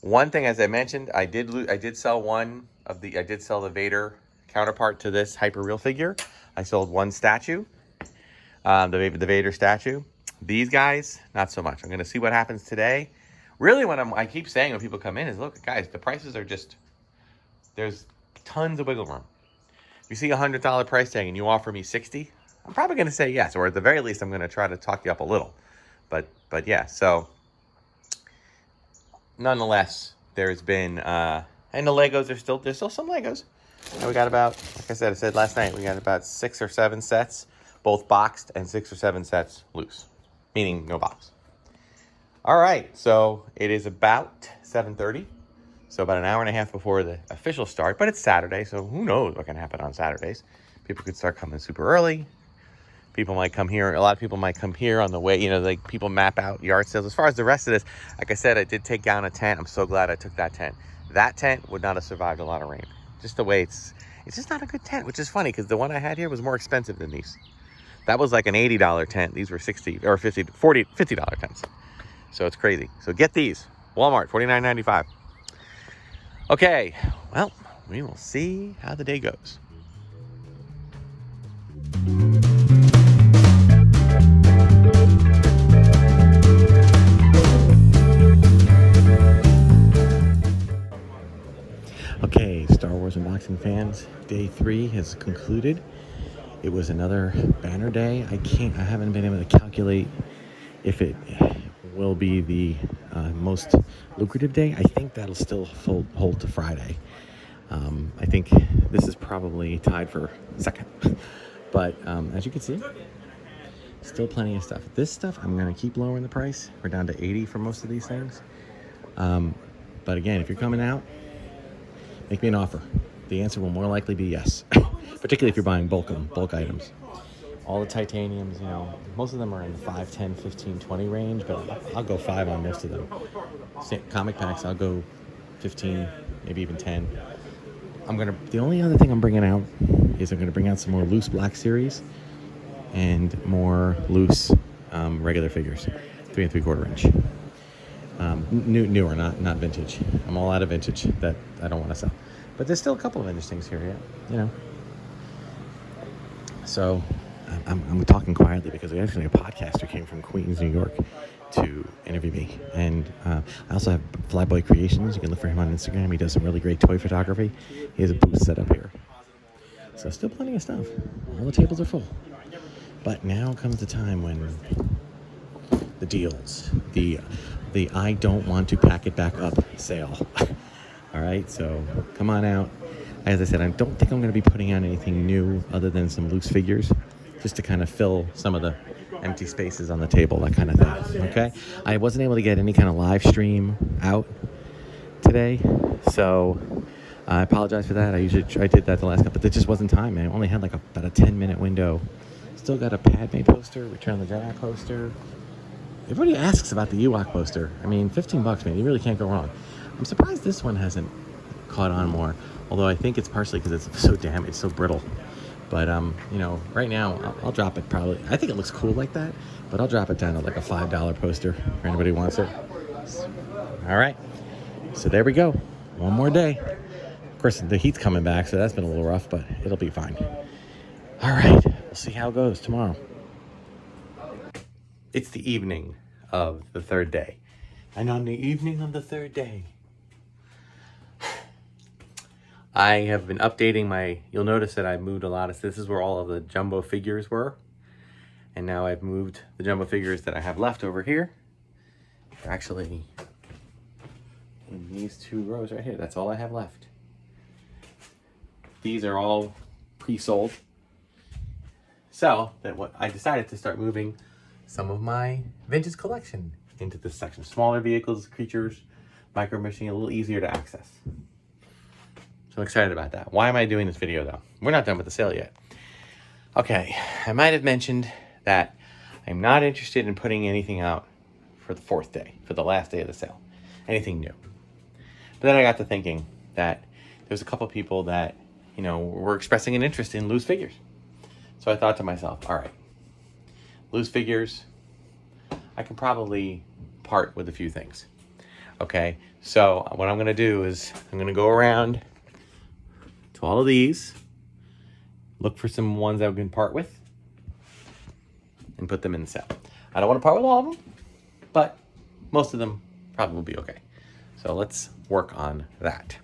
One thing, as I mentioned, I did sell the Vader counterpart to this hyper-real figure. I sold 1 statue, the Vader statue. These guys, not so much. I'm going to see what happens today. Really, I keep saying when people come in is, look, guys, the prices are there's tons of wiggle room. If you see a $100 price tag and you offer me $60, I'm probably going to say yes, or at the very least, I'm going to try to talk you up a little. But yeah, so nonetheless, there's been and the Legos there's still some Legos. And we got about, like I said last night, we got about 6 or 7 sets, both boxed, and 6 or 7 sets loose, meaning no box. All right, so it is about 7:30. So about an hour and a half before the official start, but it's Saturday, so who knows what can happen on Saturdays. People could start coming super early. People might come here. A lot of people might come here on the way, people map out yard sales. As far as the rest of this, like I said, I did take down a tent. I'm so glad I took that tent. That tent would not have survived a lot of rain. Just the way it's just not a good tent, which is funny because the one I had here was more expensive than these. That was like an $80 tent. These were $60 or $50 tents. So it's crazy. So get these. Walmart, $49.95. Okay, well, we will see how the day goes. Okay, Star Wars unboxing fans, day 3 has concluded. It was another banner day. I haven't been able to calculate if it will be the most lucrative day. I think that'll still hold to Friday. I think this is probably tied for second. But as you can see, still plenty of stuff. This stuff, I'm going to keep lowering the price. We're down to $80 for most of these things. But again, if you're coming out, make me an offer. The answer will more likely be yes, particularly if you're buying bulk items. All the titaniums, most of them are in the 5, 10, 15, 20 range, but I'll go 5 on most of them. Comic packs, I'll go 15, maybe even 10. The only other thing I'm bringing out is I'm going to bring out some more loose Black Series and more loose regular figures, 3 3/4 inch. Newer, not vintage. I'm all out of vintage that I don't want to sell. But there's still a couple of vintage things here, yeah, So I'm talking quietly because we actually have a podcaster came from Queens, New York to interview me. And I also have Flyboy Creations. You can look for him on Instagram. He does some really great toy photography. He has a booth set up here. So still plenty of stuff. All the tables are full. But now comes the time when the deals, the I don't want to pack it back up sale. All right, so come on out. As I said, I don't think I'm going to be putting out anything new other than some loose figures, just to kind of fill some of the empty spaces on the table, that kind of thing. Okay, I wasn't able to get any kind of live stream out today, so I apologize for that. I did that the last couple, but there just wasn't time, man. I only had like about a 10-minute window. Still got a Padme poster, Return of the Jedi poster. Everybody asks about the Ewok poster. I mean, $15, man. You really can't go wrong. I'm surprised this one hasn't caught on more. Although I think it's partially because it's so damaged, so brittle. But, you know, right now, I'll drop it probably. I think it looks cool like that, but I'll drop it down to like a $5 poster if anybody wants it. All right. So there we go. One more day. Of course, the heat's coming back, so that's been a little rough, but it'll be fine. All right. We'll see how it goes tomorrow. It's the evening of the third day. And on the evening of the third day, I have been updating you'll notice that I moved a lot of, this is where all of the jumbo figures were. And now I've moved the jumbo figures that I have left over here. They're actually in these 2 rows right here. That's all I have left. These are all pre-sold. So that what I decided to start moving some of my vintage collection into this section. Smaller vehicles, creatures, micro machine, a little easier to access. So I'm excited about that. Why am I doing this video though? We're not done with the sale yet. Okay, I might have mentioned that I'm not interested in putting anything out for the 4th day, for the last day of the sale. Anything new. But then I got to thinking that there's a couple people that, you know, were expressing an interest in loose figures. So I thought to myself, all right, loose figures, I can probably part with a few things. Okay, so what I'm gonna do is I'm gonna go around to all of these, look for some ones that we can part with, and put them in the set. I don't want to part with all of them, but most of them probably will be okay. So let's work on that.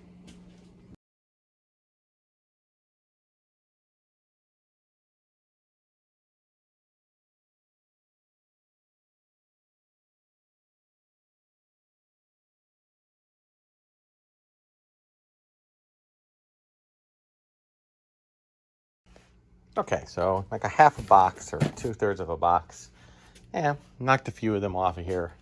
Okay, so like a half a box or 2/3 of a box. Yeah, knocked a few of them off of here.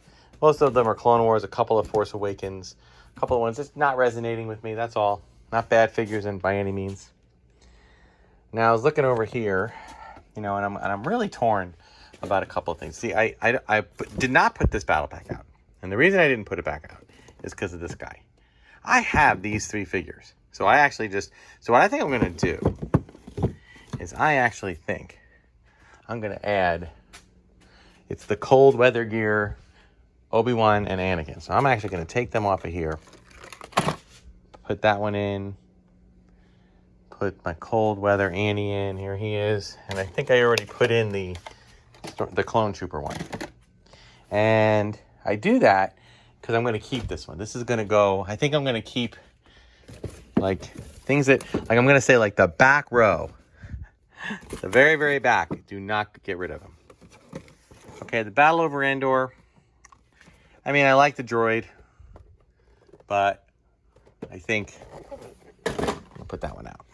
Most of them are Clone Wars, a couple of Force Awakens, a couple of ones just not resonating with me, that's all. Not bad figures and by any means. Now I was looking over here, you know, and I'm really torn about a couple of things. See, I did not put this battle pack out. And the reason I didn't put it back out is because of this guy. I have these 3 figures. So I actually so what I think I'm going to do is I actually think I'm going to add, it's the Cold Weather Gear, Obi-Wan and Anakin. So I'm actually going to take them off of here, put that one in, put my Cold Weather Annie in, here he is. And I think I already put in the Clone Trooper one. And I do that because I'm going to keep this one. This is going to go, I think I'm going to keep like things that, like I'm going to say like the back row. The very, very back. Do not get rid of them. Okay, the Battle over Endor. I mean, I like the droid, but I think I'll put that one out.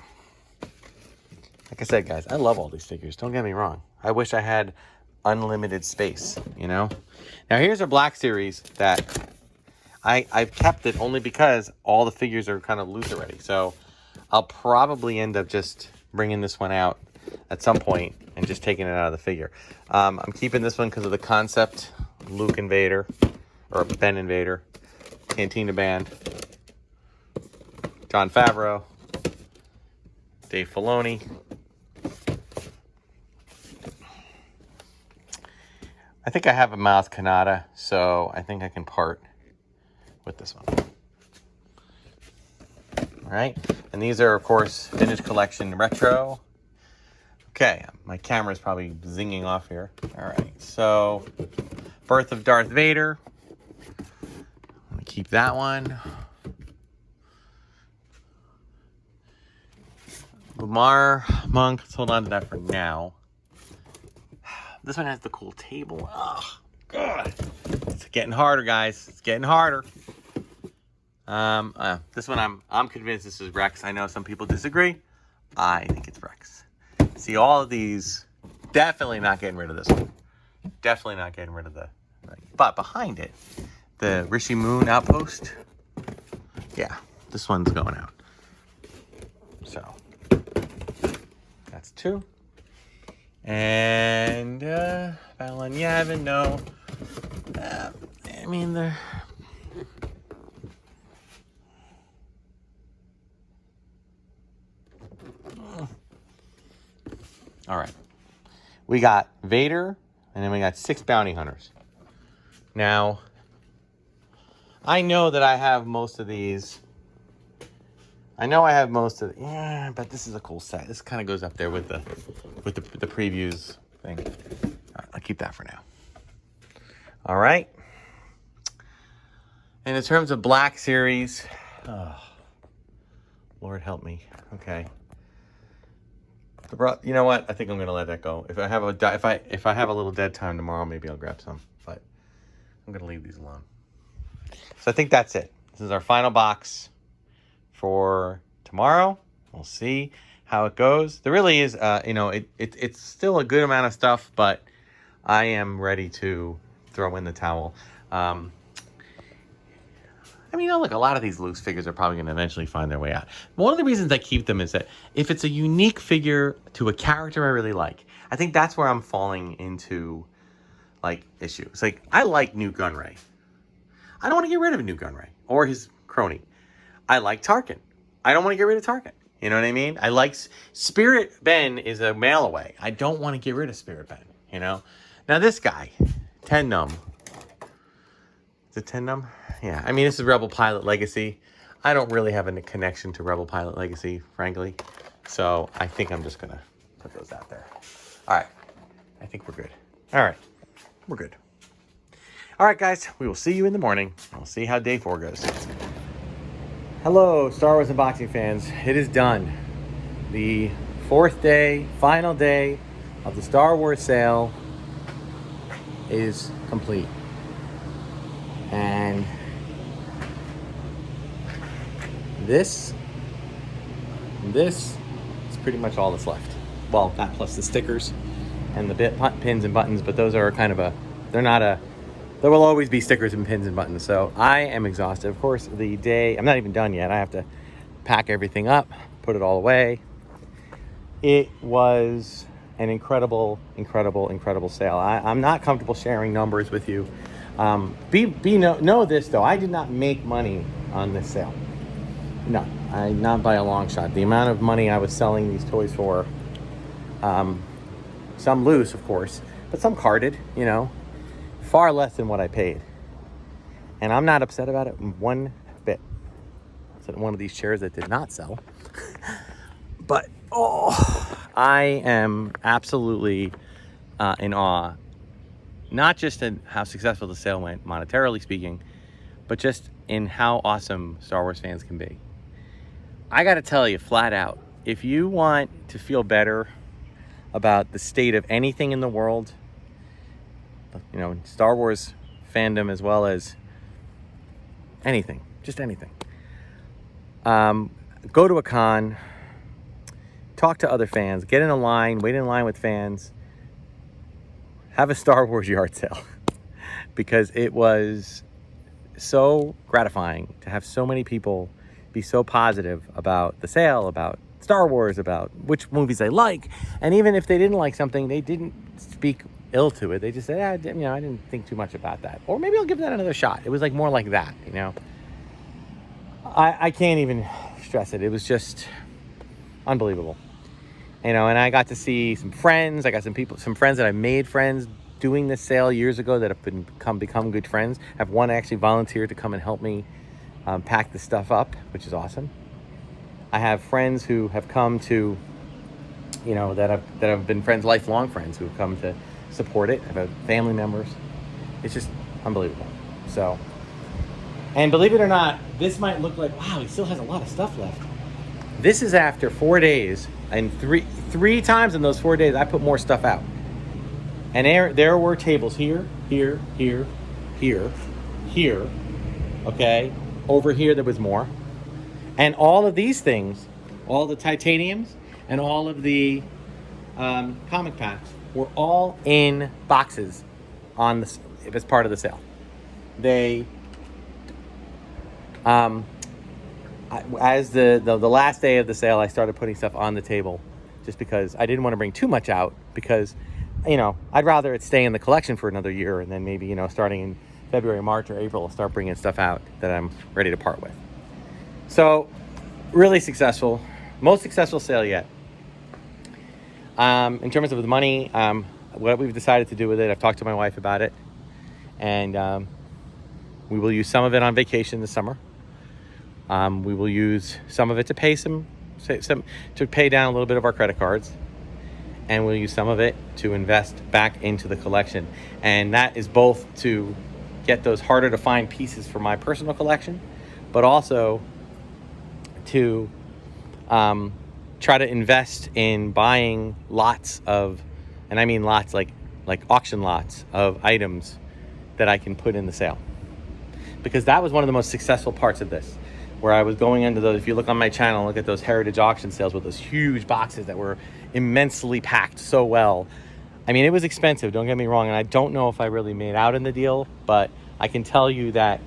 Like I said, guys, I love all these figures. Don't get me wrong. I wish I had unlimited space, you know? Now, here's a Black Series that I've kept it only because all the figures are kind of loose already. So I'll probably end up just bringing this one out at some point and just taking it out of the figure. I'm keeping this one because of the concept. Luke and Vader, or Ben and Vader, Cantina Band, Jon Favreau, Dave Filoni. I think I have a Maz Kanata, so I think I can part with this one. All right, and these are, of course, Vintage Collection Retro. Okay, my camera's probably zinging off here. All right, so Birth of Darth Vader. I'm gonna keep that one. Mar Monk. Let's hold on to that for now. This one has the cool table. Oh, God. It's getting harder, guys. It's getting harder. This one, I'm convinced this is Rex. I know some people disagree. I think it's Rex. See, all of these, definitely not getting rid of this one. Definitely not getting rid of the, but behind it, the Rishi Moon outpost. Yeah, this one's going out. So, that's 2. And, Battle on Yavin, no. I mean, they're... All right. We got Vader, and then we got 6 bounty hunters. Now, I know that I have most of these. Yeah, but this is a cool set. This kind of goes up there with the previews thing. All right, I'll keep that for now. All right. And in terms of Black Series, oh, Lord help me. Okay. You know what? I think I'm gonna let that go. If I have a little dead time tomorrow, maybe I'll grab some. But I'm gonna leave these alone. So I think that's it. This is our final box for tomorrow. We'll see how it goes. There really is, it's still a good amount of stuff, but I am ready to throw in the towel. Look, a lot of these loose figures are probably going to eventually find their way out. One of the reasons I keep them is that if it's a unique figure to a character I really like, I think that's where I'm falling into, issues. I like Newt Gunray. I don't want to get rid of Newt Gunray or his crony. I like Tarkin. I don't want to get rid of Tarkin. You know what I mean? I like... Spirit Ben is a mail away. I don't want to get rid of Spirit Ben, you know? Now this guy, Ten Num. Is it Ten Num? Yeah, this is Rebel Pilot Legacy. I don't really have a connection to Rebel Pilot Legacy, frankly. So I think I'm just going to put those out there. All right. I think we're good. All right. We're good. All right, guys. We will see you in the morning. We'll see how day 4 goes. Hello, Star Wars unboxing fans. It is done. The 4th day, final day of the Star Wars sale is complete. And this is pretty much all that's left. Well, that plus the stickers and the pins and buttons, but those are kind of there will always be stickers and pins and buttons. So I am exhausted. Of course, I'm not even done yet. I have to pack everything up, put it all away. It was an incredible sale. I'm not comfortable sharing numbers with you. Know this though, I did not make money on this sale. No, not by a long shot. The amount of money I was selling these toys for, some loose, of course, but some carded, far less than what I paid. And I'm not upset about it one bit. It's one of these chairs that did not sell. But, I am absolutely in awe. Not just in how successful the sale went, monetarily speaking, but just in how awesome Star Wars fans can be. I got to tell you flat out, if you want to feel better about the state of anything in the world, Star Wars fandom as well as anything, just anything, go to a con, talk to other fans, get in a line, wait in line with fans, have a Star Wars yard sale, because it was so gratifying to have so many people be so positive about the sale, about Star Wars, about which movies they like. And even if they didn't like something, they didn't speak ill to it. They just said, I didn't think too much about that. Or maybe I'll give that another shot. It was more like that, I can't even stress it. It was just unbelievable. And I got to see some friends. I got some friends that I made friends doing this sale years ago that have become good friends. I have one actually volunteered to come and help me pack the stuff up, which is awesome. I have friends who have come to, that have been friends, lifelong friends who have come to support it. I have family members. It's just unbelievable. So, and believe it or not, this might look like, wow, he still has a lot of stuff left. This is after 4 days And three times in those 4 days, I put more stuff out. And there were tables here, here, here, here, here, okay? Over here there was more. And all of these things, all the titaniums and all of the comic packs were all in boxes as part of the sale. They, as the last day of the sale, I started putting stuff on the table just because I didn't want to bring too much out because, you know, I'd rather it stay in the collection for another year and then maybe, you know, starting in February, March, or April, I'll start bringing stuff out that I'm ready to part with. So, really successful. Most successful sale yet. In terms of the money, what we've decided to do with it, I've talked to my wife about it. And we will use some of it on vacation this summer. We will use some of it to pay to pay down a little bit of our credit cards. And we'll use some of it to invest back into the collection. And that is both to get those harder to find pieces for my personal collection, but also to try to invest in buying lots of, and I mean lots like auction lots of items that I can put in the sale. Because that was one of the most successful parts of this, where I was going into those, if you look on my channel, look at those heritage auction sales with those huge boxes that were immensely packed so well. I mean, it was expensive, don't get me wrong, and I don't know if I really made out in the deal, but I can tell you that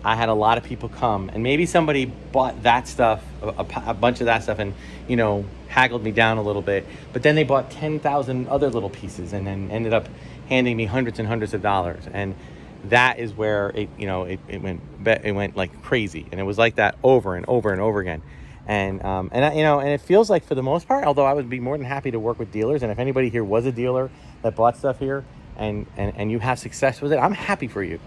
I had a lot of people come, and maybe somebody bought that stuff, a bunch of that stuff, and, you know, haggled me down a little bit, but then they bought 10,000 other little pieces and then ended up handing me hundreds and hundreds of dollars. And that is where it went like crazy, and it was like that over and over and over again. And it feels like, for the most part, although I would be more than happy to work with dealers, and if anybody here was a dealer that bought stuff here and you have success with it, I'm happy for you.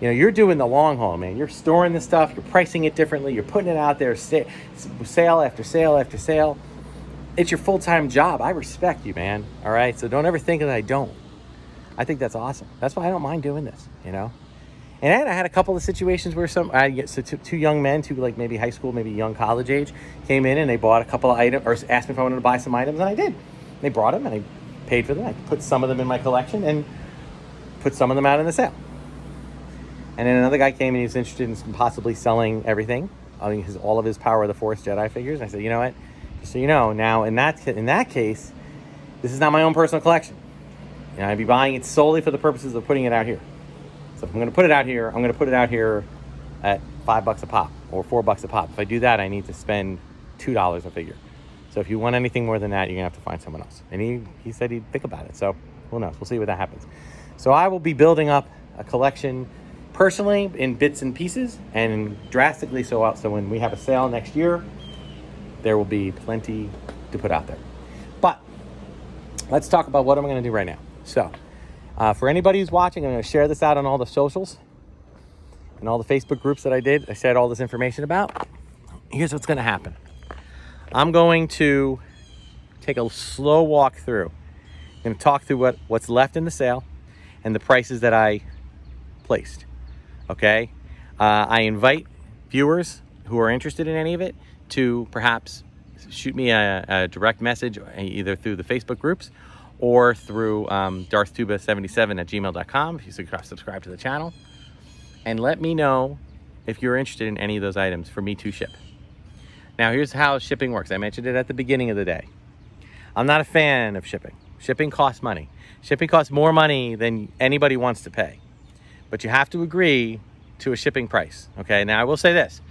You know, you're doing the long haul, man. You're storing the stuff, you're pricing it differently, you're putting it out there, sale after sale after sale. It's your full-time job. I respect you, man. All right, so don't ever think that I don't. I think that's awesome. That's why I don't mind doing this, you know. And I had a couple of situations where two young men, like maybe high school, maybe young college age, came in and they bought a couple of items, or asked me if I wanted to buy some items, and I did. They brought them, and I paid for them. I put some of them in my collection and put some of them out in the sale. And then another guy came and he was interested in possibly selling everything. I mean, all of his Power of the Force Jedi figures. And I said, you know what? Just so you know, now in that case, this is not my own personal collection. And I'd be buying it solely for the purposes of putting it out here. So if I'm going to put it out here, I'm going to put it out here at $5 a pop or $4 a pop. If I do that, I need to spend $2 a figure. So if you want anything more than that, you're going to have to find someone else. And he said he'd think about it. So who knows? We'll see what that happens. So I will be building up a collection personally in bits and pieces, and drastically so out. So when we have a sale next year, there will be plenty to put out there. But let's talk about what I'm going to do right now. So for anybody who's watching, I'm going to share this out on all the socials and all the Facebook groups that I said all this information about. Here's what's going to happen. I'm going to take a slow walk through. I'm going to talk through what's left in the sale and the prices that I placed. Okay? I invite viewers who are interested in any of it to perhaps shoot me a direct message either through the Facebook groups or through darthtuba77@gmail.com if you subscribe to the channel. And let me know if you're interested in any of those items for me to ship. Now, here's how shipping works. I mentioned it at the beginning of the day. I'm not a fan of shipping. Shipping costs money. Shipping costs more money than anybody wants to pay. But you have to agree to a shipping price. Okay, now I will say this.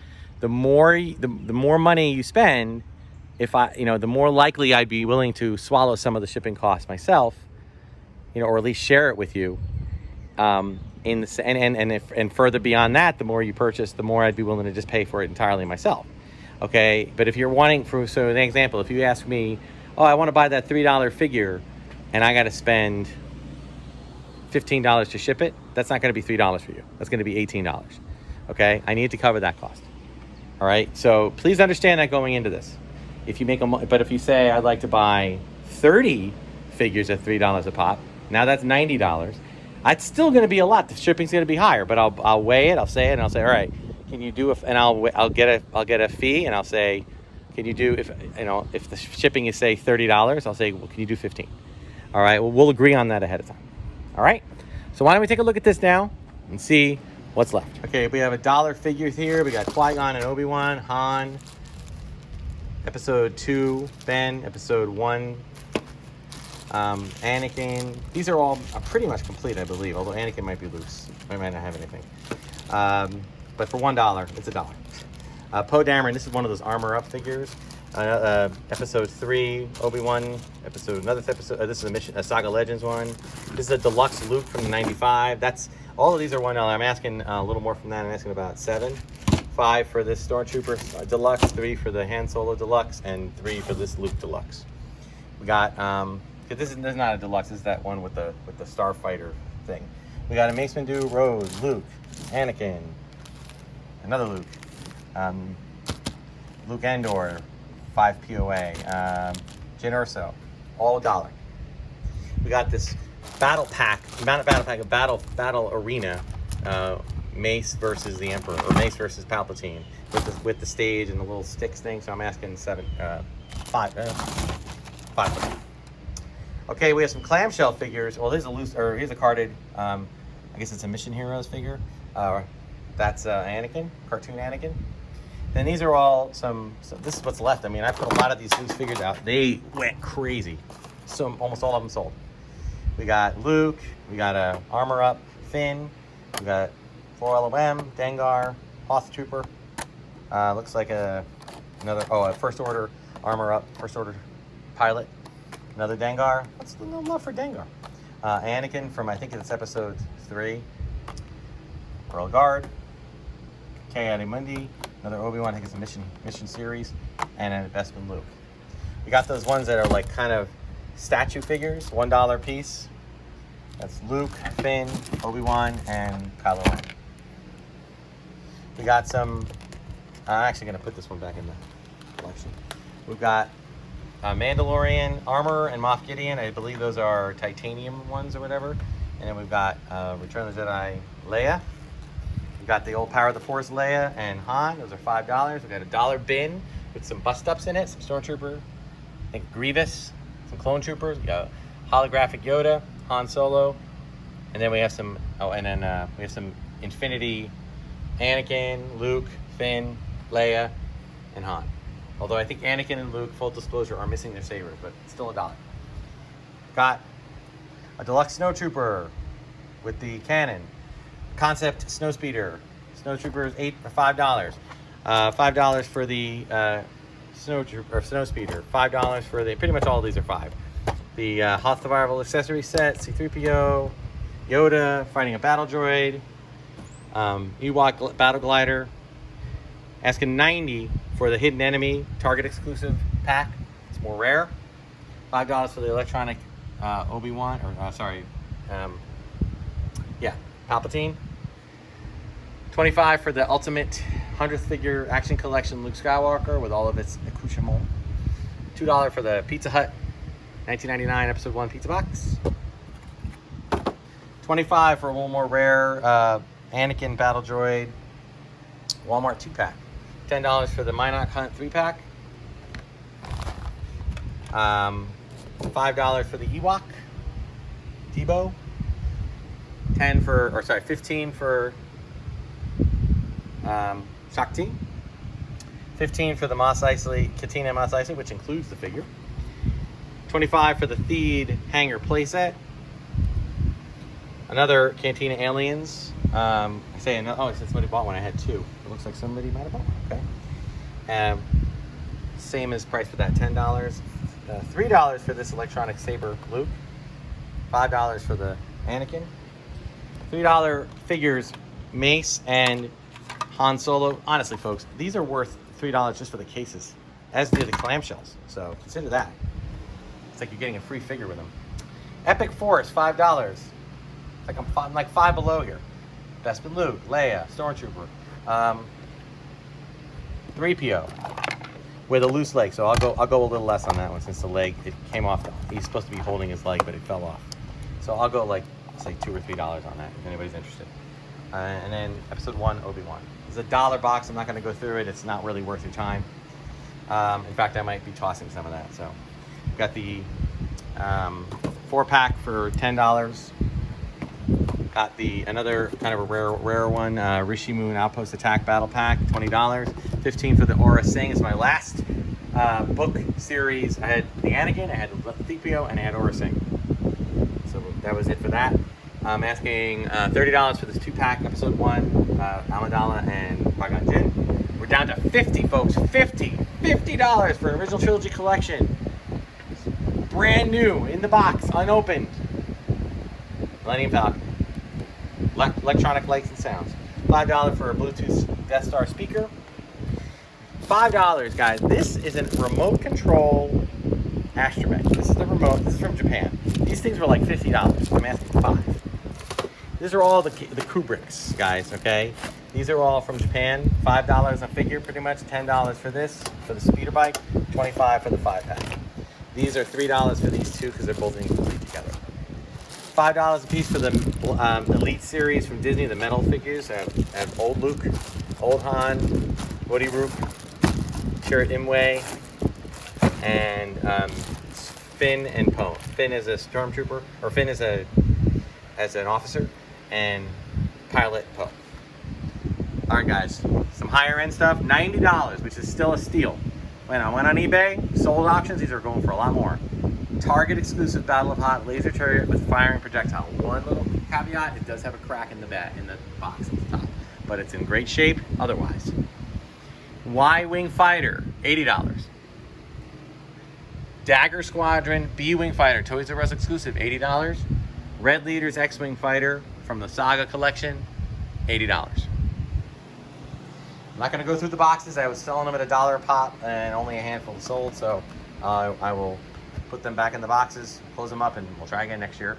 The more money you spend, the more likely I'd be willing to swallow some of the shipping costs myself, or at least share it with you. And further beyond that, the more you purchase, the more I'd be willing to just pay for it entirely myself. Okay, but if you're wanting, so an example, if you ask me, oh, I want to buy that $3 figure, and I got to spend $15 to ship it, that's not going to be $3 for you. That's going to be $18. Okay, I need to cover that cost. All right, so please understand that going into this. If you say I'd like to buy 30 figures at $3 a pop, now that's $90. It's still going to be a lot. The shipping's going to be higher, but I'll weigh it. I'll say it, and I'll say, all right, can you do and I'll get a fee, and I'll say, can you do, if the shipping is, say, $30, I'll say, well, can you do 15? All right, well, we'll agree on that ahead of time. All right, so why don't we take a look at this now and see what's left. Okay, we have $1 figures here. We got Qui-Gon and Obi-Wan, Han, Episode 2, Ben, Episode 1, Anakin. These are all pretty much complete, I believe, although Anakin might be loose. I might not have anything. But for $1, it's $1. Poe Dameron, this is one of those Armor Up figures. Episode 3, Obi-Wan, this is a Saga Legends one. This is a deluxe Luke from the 95. All of these are $1. I'm asking a little more from that. I'm asking about 7. 5 for this Stormtrooper Deluxe, 3 for the Han Solo Deluxe, and 3 for this Luke Deluxe. We got, this is not a Deluxe, this is that one with the Starfighter thing. We got a Mace Windu, Rose, Luke, Anakin, another Luke, Luke Endor, 5 POA, Jyn Erso, all $1. We got this battle arena, Mace versus the Emperor, or Mace versus Palpatine, with the stage and the little sticks thing. So I'm asking 5. Okay, we have some clamshell figures. Well, here's a carded. I guess it's a Mission Heroes figure. That's Anakin, cartoon Anakin. Then these are all this is what's left. I mean, I put a lot of these loose figures out. They went crazy. So almost all of them sold. We got Luke. We got a Armor Up Finn. We got 4LOM, Dengar, Hoth Trooper. Looks like a First Order Armor Up, First Order pilot. Another Dengar. What's the love for Dengar? Anakin from, I think it's Episode 3. Royal Guard. Ki-Adi-Mundi. Another Obi-Wan, I think it's a mission series. And an Bespin Luke. We got those ones that are like kind of statue figures, $1 piece. That's Luke, Finn, Obi-Wan, and Kylo Ren. We got some, I'm actually going to put this one back in the collection. We've got Mandalorian Armor and Moff Gideon. I believe those are titanium ones or whatever. And then we've got Return of the Jedi Leia. We've got the old Power of the Force Leia and Han. Those are $5. We've got a $1 bin with some bust-ups in it. Some Stormtrooper, I think Grievous, some Clone Troopers. We got holographic Yoda, Han Solo. And then we have some, we have some Infinity Anakin, Luke, Finn, Leia, and Han. Although I think Anakin and Luke, full disclosure, are missing their sabers, but it's still $1. Got a deluxe Snowtrooper with the cannon. Concept Snowspeeder. Snowtroopers $5. $5 for the Snowspeeder. $5 for the, pretty much all of these are $5. The Hoth Survival Accessory Set, C-3PO, Yoda fighting a battle droid, Ewok Battle Glider. Asking $90 for the Hidden Enemy Target Exclusive Pack. It's more rare. $5 for the electronic Obi-Wan, Palpatine. $25 for the Ultimate 100th Figure Action Collection Luke Skywalker with all of its accoutrements. $2 for the Pizza Hut 1999 Episode 1 Pizza Box. $25 for one more rare Anakin Battle Droid Walmart 2-pack. $10 for the Minot Hunt 3-pack. $5 for the Ewok Debo. $15 for Shakti. $15 for the Katina Mos Eisley, which includes the figure. $25 for the Theed Hanger playset. Another Cantina Aliens. Since somebody bought one, I had 2. It looks like somebody might have bought one. Okay. Same as price for that, $10. $3 for this electronic saber Luke. $5 for the Anakin. $3 figures Mace and Han Solo. Honestly, folks, these are worth $3 just for the cases, as do the clamshells. So consider that. It's like you're getting a free figure with them. Epic Force, $5. It's like I'm like 5 below here. Bespin Luke, Leia, Stormtrooper, 3PO with a loose leg. So I'll go a little less on that one since the leg, it came off. He's supposed to be holding his leg, but it fell off. So I'll go like say $2 or $3 on that if anybody's interested. And then Episode 1 Obi-Wan. It's a $1 box. I'm not going to go through it. It's not really worth your time. In fact, I might be tossing some of that. So, got the 4-pack for $10. Got the another kind of a rare one, Rishi Moon Outpost Attack Battle Pack, $20. $15 for the Aura Sing. It's my last book series. I had the Anakin, I had Thepio, and I had Aura Sing. So that was it for that. I'm asking $30 for this 2-pack, Episode 1, Amidala and Qui-Gon Jinn. We're down to 50, folks. $50 for an original trilogy collection. Brand new, in the box, unopened. Millennium Falcon. Electronic lights and sounds. $5 for a Bluetooth Death Star speaker. $5, guys. This is a remote control astromech. This is the remote. This is from Japan. These things were like $50. I'm asking $5. These are all the Kubricks, guys, okay? These are all from Japan. $5 a figure, pretty much. $10 for this, for the speeder bike. $25 for the 5-pack. These are $3 for these two because they're both incomplete together. $5 a piece for the Elite series from Disney, the metal figures. I have old Luke, old Han, Woody Rook, Chirrut Imwe, and Finn and Poe. Finn is a stormtrooper, or Finn is as an officer, and Pilot Poe. All right, guys, some higher end stuff. $90, which is still a steal. When I went on eBay, sold auctions, these are going for a lot more. Target exclusive Battle of Hot laser turret with firing projectile. One little caveat: it does have a crack in the box at the top, but it's in great shape otherwise. Y-Wing Fighter, $80. Dagger Squadron B-Wing Fighter, Toys R Us exclusive, $80. Red Leader's X-Wing Fighter from the Saga collection, $80. I'm not going to go through the boxes. I was selling them at $1 a pop and only a handful sold, so I will put them back in the boxes, close them up, and we'll try again next year.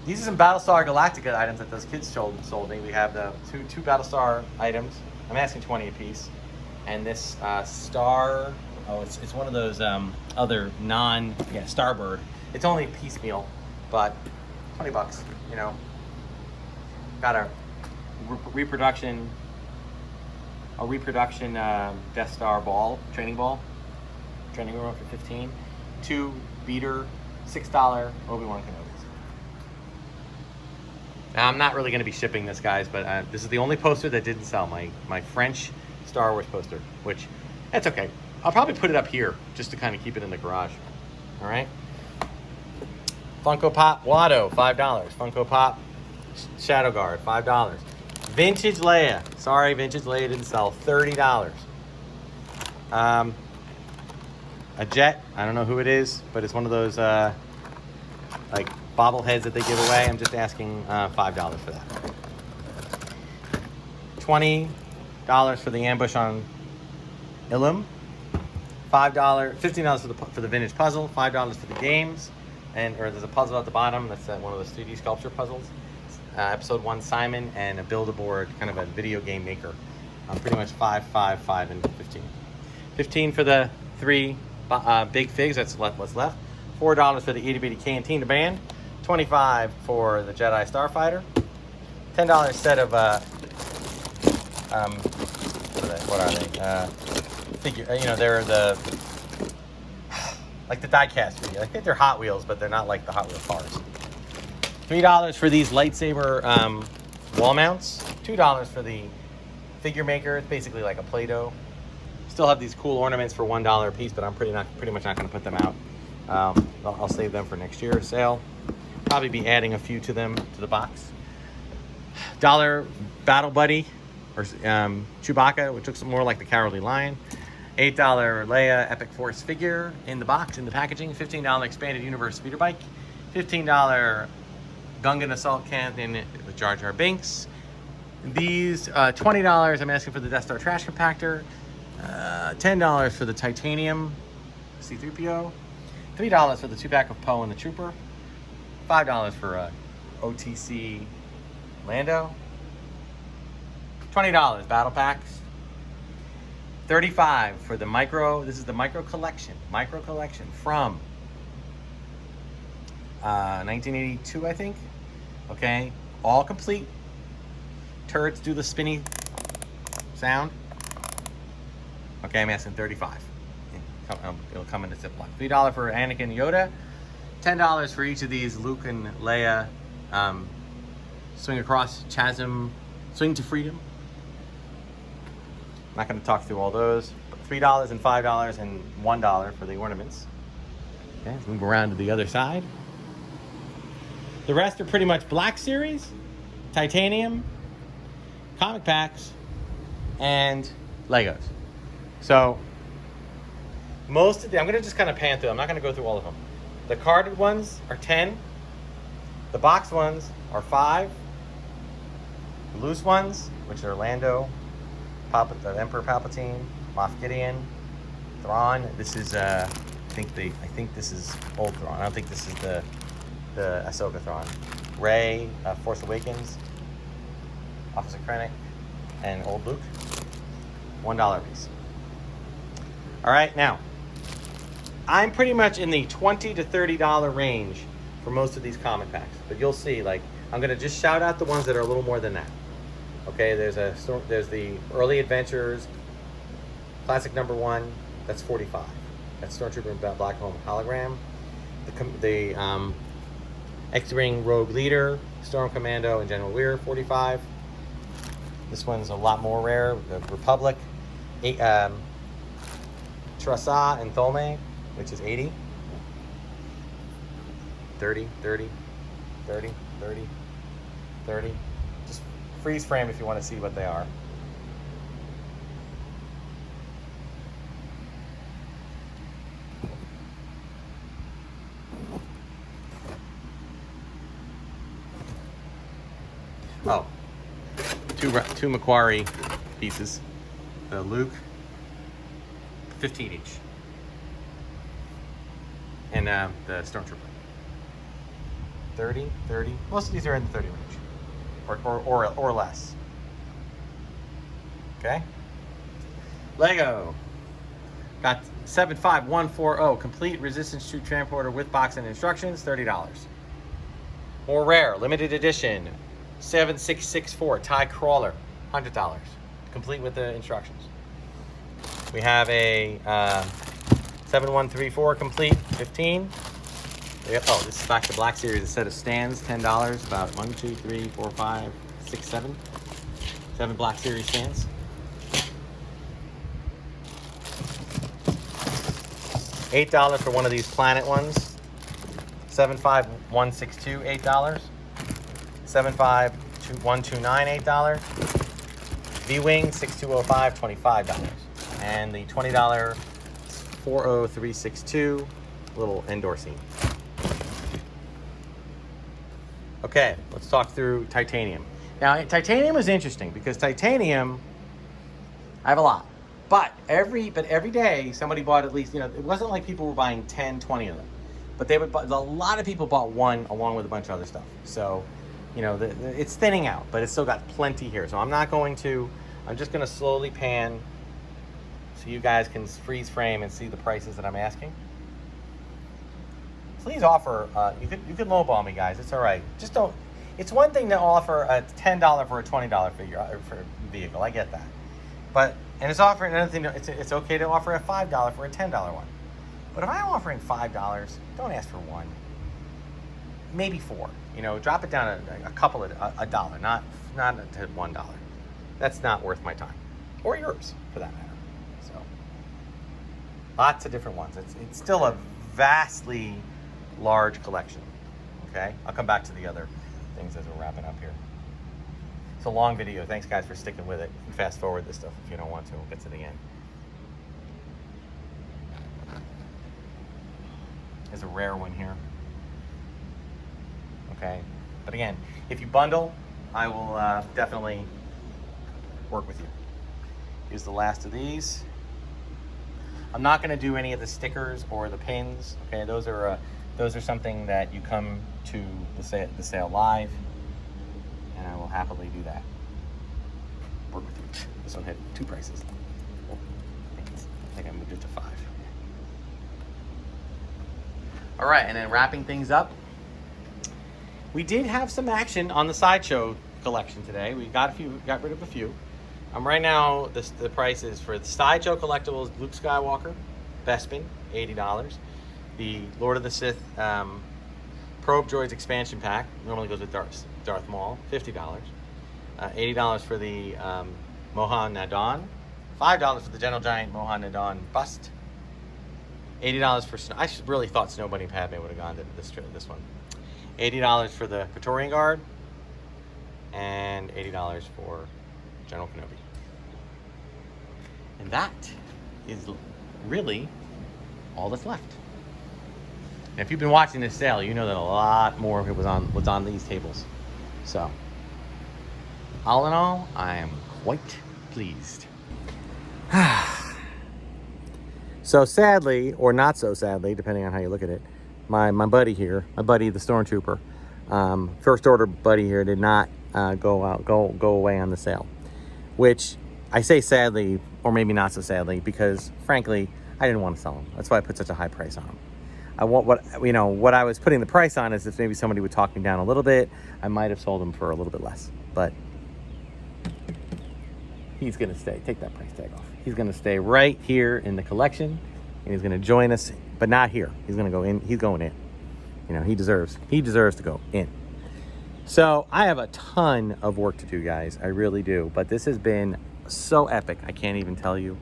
These are some Battlestar Galactica items that those kids sold me. We have the two Battlestar items. I'm asking $20 a piece. And this Star, it's one of those other Starbird. It's only piecemeal, but $20, you know. Got a reproduction Death Star training room for $15. 2 beater, $6 Obi-Wan Kenobis. Now, I'm not really going to be shipping this, guys, but this is the only poster that didn't sell, my French Star Wars poster, which, that's okay. I'll probably put it up here just to kind of keep it in the garage. All right? Funko Pop Watto, $5. Funko Pop Shadow Guard, $5. Vintage Leia. Sorry, Vintage Leia didn't sell. $30. A jet. I don't know who it is, but it's one of those like bobbleheads that they give away. I'm just asking $5 for that. $20 for the ambush on Ilum. $15 for the vintage puzzle. $5 for the games, or there's a puzzle at the bottom. That's one of those 3D sculpture puzzles. Episode 1 Simon, and a Build-A-Board, kind of a video game maker. Pretty much 5, 5, 5, and 15. $15 for the 3 big figs. That's what's left. $4 for the itty bitty Cantina band. $25 for the Jedi Starfighter. $10 set of what are they? Figure. They're the like the die-cast figure. I think they're Hot Wheels, but they're not like the Hot Wheels cars. $3 for these lightsaber wall mounts. $2 for the figure maker. It's basically like a Play-Doh. Still have these cool ornaments for $1 a piece, but I'm pretty much not going to put them out. I'll save them for next year's sale. Probably be adding a few to the box. $1 Battle Buddy, or Chewbacca, which looks more like the Cowardly Lion. $8 Leia Epic Force figure in the box, in the packaging. $15 Expanded Universe speeder bike. $15 Gungan Assault Cannon with Jar Jar Binks. These $20 I'm asking for the Death Star trash compactor. $10 for the titanium C-3PO. $3 for the 2-pack of Poe and the Trooper. $5 for OTC Lando. $20 battle packs. $35 for the micro. This is the micro collection from 1982, I think. Okay, all complete. Turrets do the spinny sound. Okay, I'm asking 35. It'll come in a Ziploc. $3 for Anakin and Yoda. $10 for each of these Luke and Leia. Swing across chasm, swing to freedom. I'm not going to talk through all those. But $3 and $5 and $1 for the ornaments. Okay, let's move around to the other side. The rest are pretty much Black Series, titanium, comic packs, and Legos. So most of the, I'm going to just kind of pan through. I'm not going to go through all of them. The carded ones are 10. The boxed ones are 5. The loose ones, which are Lando, the Emperor Palpatine, Moff Gideon, Thrawn. This is I think this is old Thrawn. I don't think this is the Ahsoka Thrawn. Rey, Force Awakens, Officer Krennic, and old Luke. $1 piece. All right, now I'm pretty much in the $20 to $30 range for most of these comic packs, but you'll see, like, I'm gonna just shout out the ones that are a little more than that. Okay, there's the Early Adventures Classic #1. That's $45. That's Stormtrooper and Black Home hologram. The X-Wing Rogue Leader, Storm Commando, and General Weir, $45. This one's a lot more rare. The Republic, Trasa and Thome, which is $80. 30, 30, 30, 30, 30. Just freeze frame if you want to see what they are. Oh, two Macquarie pieces. The Luke, 15 each. And the Stormtrooper. 30, 30. Most of these are in the 30 range, or less. Okay. Lego. Got 75140 complete resistance troop transporter with box and instructions, $30. More rare, limited edition, 7664 TIE crawler, $100, complete with the instructions. We have a 7134 complete, $15. Oh, this is back to Black Series. A set of stands, $10. About 1, 2, 3, 4, 5, 6, 7. 7 Black Series stands. $8 for one of these planet ones. 75162, $8. 75129, $8. V-Wing 6205, $25. And the $20 40362 little indoor scene. Okay, let's talk through titanium. Now, titanium is interesting because titanium, I have a lot. But every day somebody bought at least, it wasn't like people were buying 10, 20 of them. But a lot of people bought one along with a bunch of other stuff. So, it's thinning out, but it's still got plenty here. So I'm just going to slowly pan so you guys can freeze frame and see the prices that I'm asking. Please offer, you can lowball me, guys. It's all right. Just don't, it's one thing to offer a $10 for a $20 figure for a vehicle. I get that. And it's offering another thing, it's okay to offer a $5 for a $10 one. But if I'm offering $5, don't ask for one. Maybe 4. Drop it down a couple of a dollar, not to $1. That's not worth my time. Or yours, for that matter. So, lots of different ones. It's still a vastly large collection. Okay, I'll come back to the other things as we're wrapping up here. It's a long video. Thanks, guys, for sticking with it. And fast forward this stuff if you don't want to. We'll get to the end. There's a rare one here. Okay, but again, if you bundle, I will definitely work with you. Here's the last of these. I'm not going to do any of the stickers or the pins. Okay, those are something that you come to the sale live, and I will happily do that. Work with you. This one had 2 prices. I think I moved it to 5. All right, and then wrapping things up. We did have some action on the Sideshow collection today. We got rid of a few. Right now, the price is for the Sideshow Collectibles Luke Skywalker Bespin, $80. The Lord of the Sith Probe Droids expansion pack normally goes with Darth Maul, $50. $80 for the Mohan Nadon, $5 for the Gentle Giant Mohan Nadon bust, $80 for Snow. I really thought Snow Bunny Padme would have gone to this one. $80 for the Praetorian Guard, and $80 for General Kenobi. And that is really all that's left. And if you've been watching this sale, you know that a lot more of it was on these tables. So, all in all, I am quite pleased. So sadly, or not so sadly, depending on how you look at it, my buddy here, the Stormtrooper, first order buddy here, did not go away on the sale. Which I say sadly, or maybe not so sadly, because frankly, I didn't want to sell him. That's why I put such a high price on him. I want what I was putting the price on is if maybe somebody would talk me down a little bit, I might have sold him for a little bit less. But he's gonna stay. Take that price tag off. He's gonna stay right here in the collection, and he's gonna join us, but not here. He's gonna go in. He's going in. You know, he deserves to go in. So I have a ton of work to do, guys. I really do. But this has been so epic. I can't even tell you.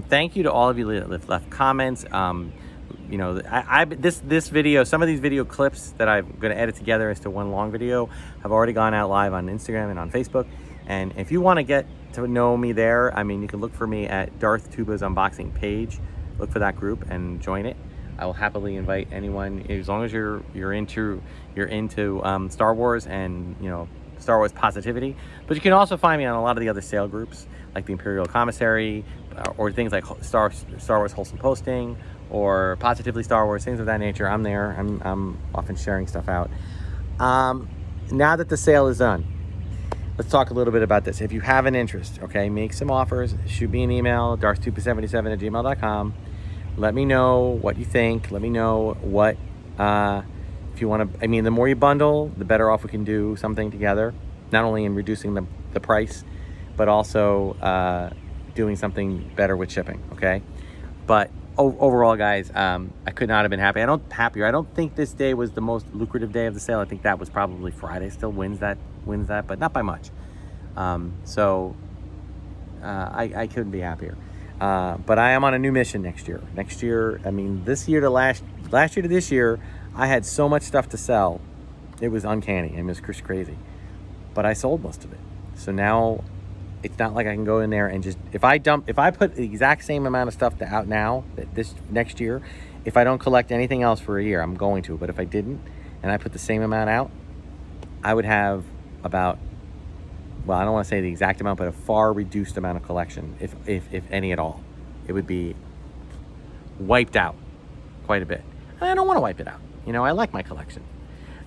Thank you to all of you that left comments. You know, this video, some of these video clips that I'm going to edit together into one long video have already gone out live on Instagram and on Facebook. And if you want to get to know me there, I mean, you can look for me at Darth Tuba's unboxing page. Look for that group and join it. I will happily invite anyone, as long as you're into Star Wars and, you know, Star Wars positivity. But you can also find me on a lot of the other sale groups, like the Imperial Commissary, or things like Star Wars Wholesome Posting, or Positively Star Wars, things of that nature. I'm there. I'm often sharing stuff out. Now that the sale is done, let's talk a little bit about this. If you have an interest, okay, make some offers. Shoot me an email, darthtuba77@gmail.com. Let me know what you think. Let me know what, if you want to, I mean, the more you bundle, the better off we can do something together. Not only in reducing the price, but also doing something better with shipping, okay? But overall, guys, I could not have been happier. I don't think this day was the most lucrative day of the sale. I think that was probably Friday. Still wins that, but not by much. So I couldn't be happier. But I am on a new mission next year. Next year, I mean, this year to last year to this year, I had so much stuff to sell. It was uncanny. I mean, it was crazy. But I sold most of it. So now it's not like I can go in there and just, if I put the exact same amount of stuff out now, this next year, if I don't collect anything else for a year, I'm going to. But if I didn't, and I put the same amount out, I would have about, well, I don't want to say the exact amount, but a far reduced amount of collection, if any at all. It would be wiped out quite a bit. And I don't want to wipe it out. You know, I like my collection.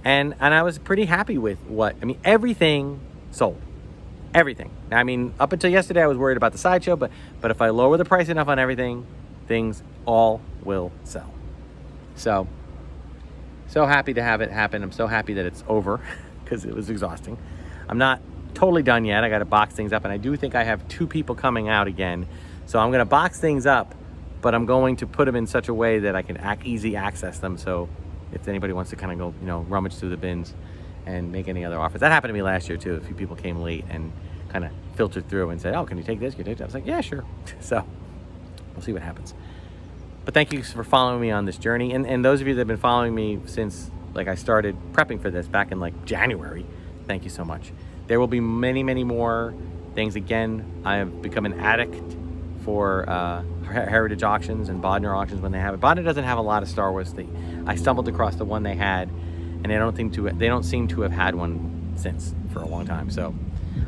And I was pretty happy with everything sold. Everything. I mean, up until yesterday, I was worried about the Sideshow, but if I lower the price enough on everything, things all will sell. So happy to have it happen. I'm so happy that it's over because it was exhausting. I'm not totally done yet. I got to box things up, and I do think I have 2 people coming out again. So I'm going to box things up, but I'm going to put them in such a way that I can easy access them. So if anybody wants to kind of go, you know, rummage through the bins and make any other offers. That happened to me last year too. A few people came late and kind of filtered through and said, oh, can you take this? Can you take that? I was like, yeah, sure. So we'll see what happens. But thank you for following me on this journey. And those of you that have been following me since like I started prepping for this back in like January, thank you so much. There will be many, many more things. Again, I have become an addict for heritage auctions and Bodner auctions when they have it. Bodner doesn't have a lot of Star Wars. I stumbled across the one they had, and they don't seem to have had one since for a long time. So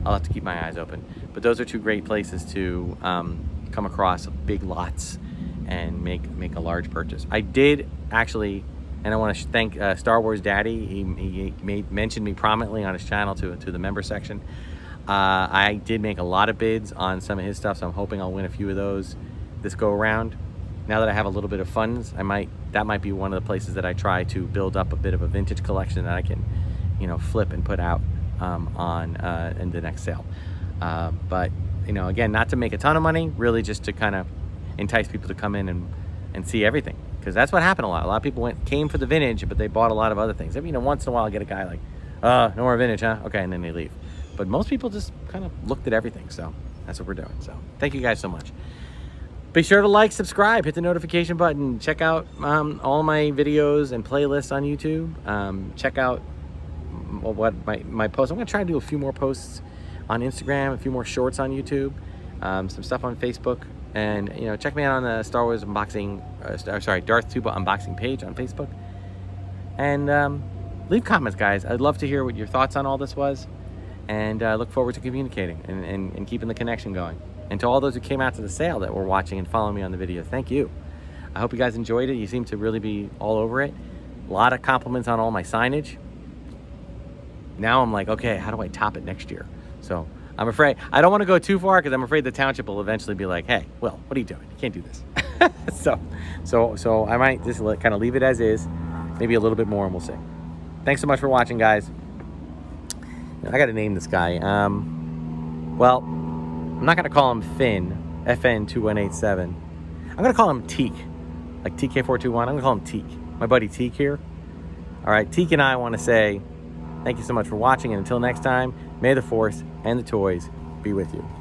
I'll have to keep my eyes open. But those are 2 great places to come across big lots and make a large purchase. I did actually, and I want to thank Star Wars Daddy. He mentioned me prominently on his channel to the member section. I did make a lot of bids on some of his stuff, so I'm hoping I'll win a few of those this go around. Now that I have a little bit of funds, that might be one of the places that I try to build up a bit of a vintage collection that I can, you know, flip and put out in the next sale. But you know, again, not to make a ton of money, really just to kind of entice people to come in and see everything. Because that's what happened a lot. A lot of people came for the vintage, but they bought a lot of other things. You know, once in a while I get a guy like, no more vintage, huh? Okay, and then they leave. But most people just kind of looked at everything. So that's what we're doing. So thank you guys so much. Be sure to like, subscribe, hit the notification button. Check out all my videos and playlists on YouTube. Check out what my posts. I'm going to try to do a few more posts on Instagram, a few more shorts on YouTube, some stuff on Facebook. And, you know, check me out on the Star Wars unboxing, Darth Tuba unboxing page on Facebook. And leave comments, guys. I'd love to hear what your thoughts on all this was. And I look forward to communicating and keeping the connection going. And to all those who came out to the sale that were watching and following me on the video, thank you. I hope you guys enjoyed it. You seem to really be all over it. A lot of compliments on all my signage. Now I'm like, okay, how do I top it next year? So I'm afraid, I don't want to go too far because I'm afraid the township will eventually be like, hey, Will, what are you doing? You can't do this. so I might just kind of leave it as is, maybe a little bit more, and we'll see. Thanks so much for watching, guys. I got to name this guy. Well, I'm not going to call him Finn, FN2187. I'm going to call him Teak, like TK421. I'm going to call him Teak. My buddy Teak here. All right, Teak and I want to say thank you so much for watching, and until next time, may the Force and the toys be with you.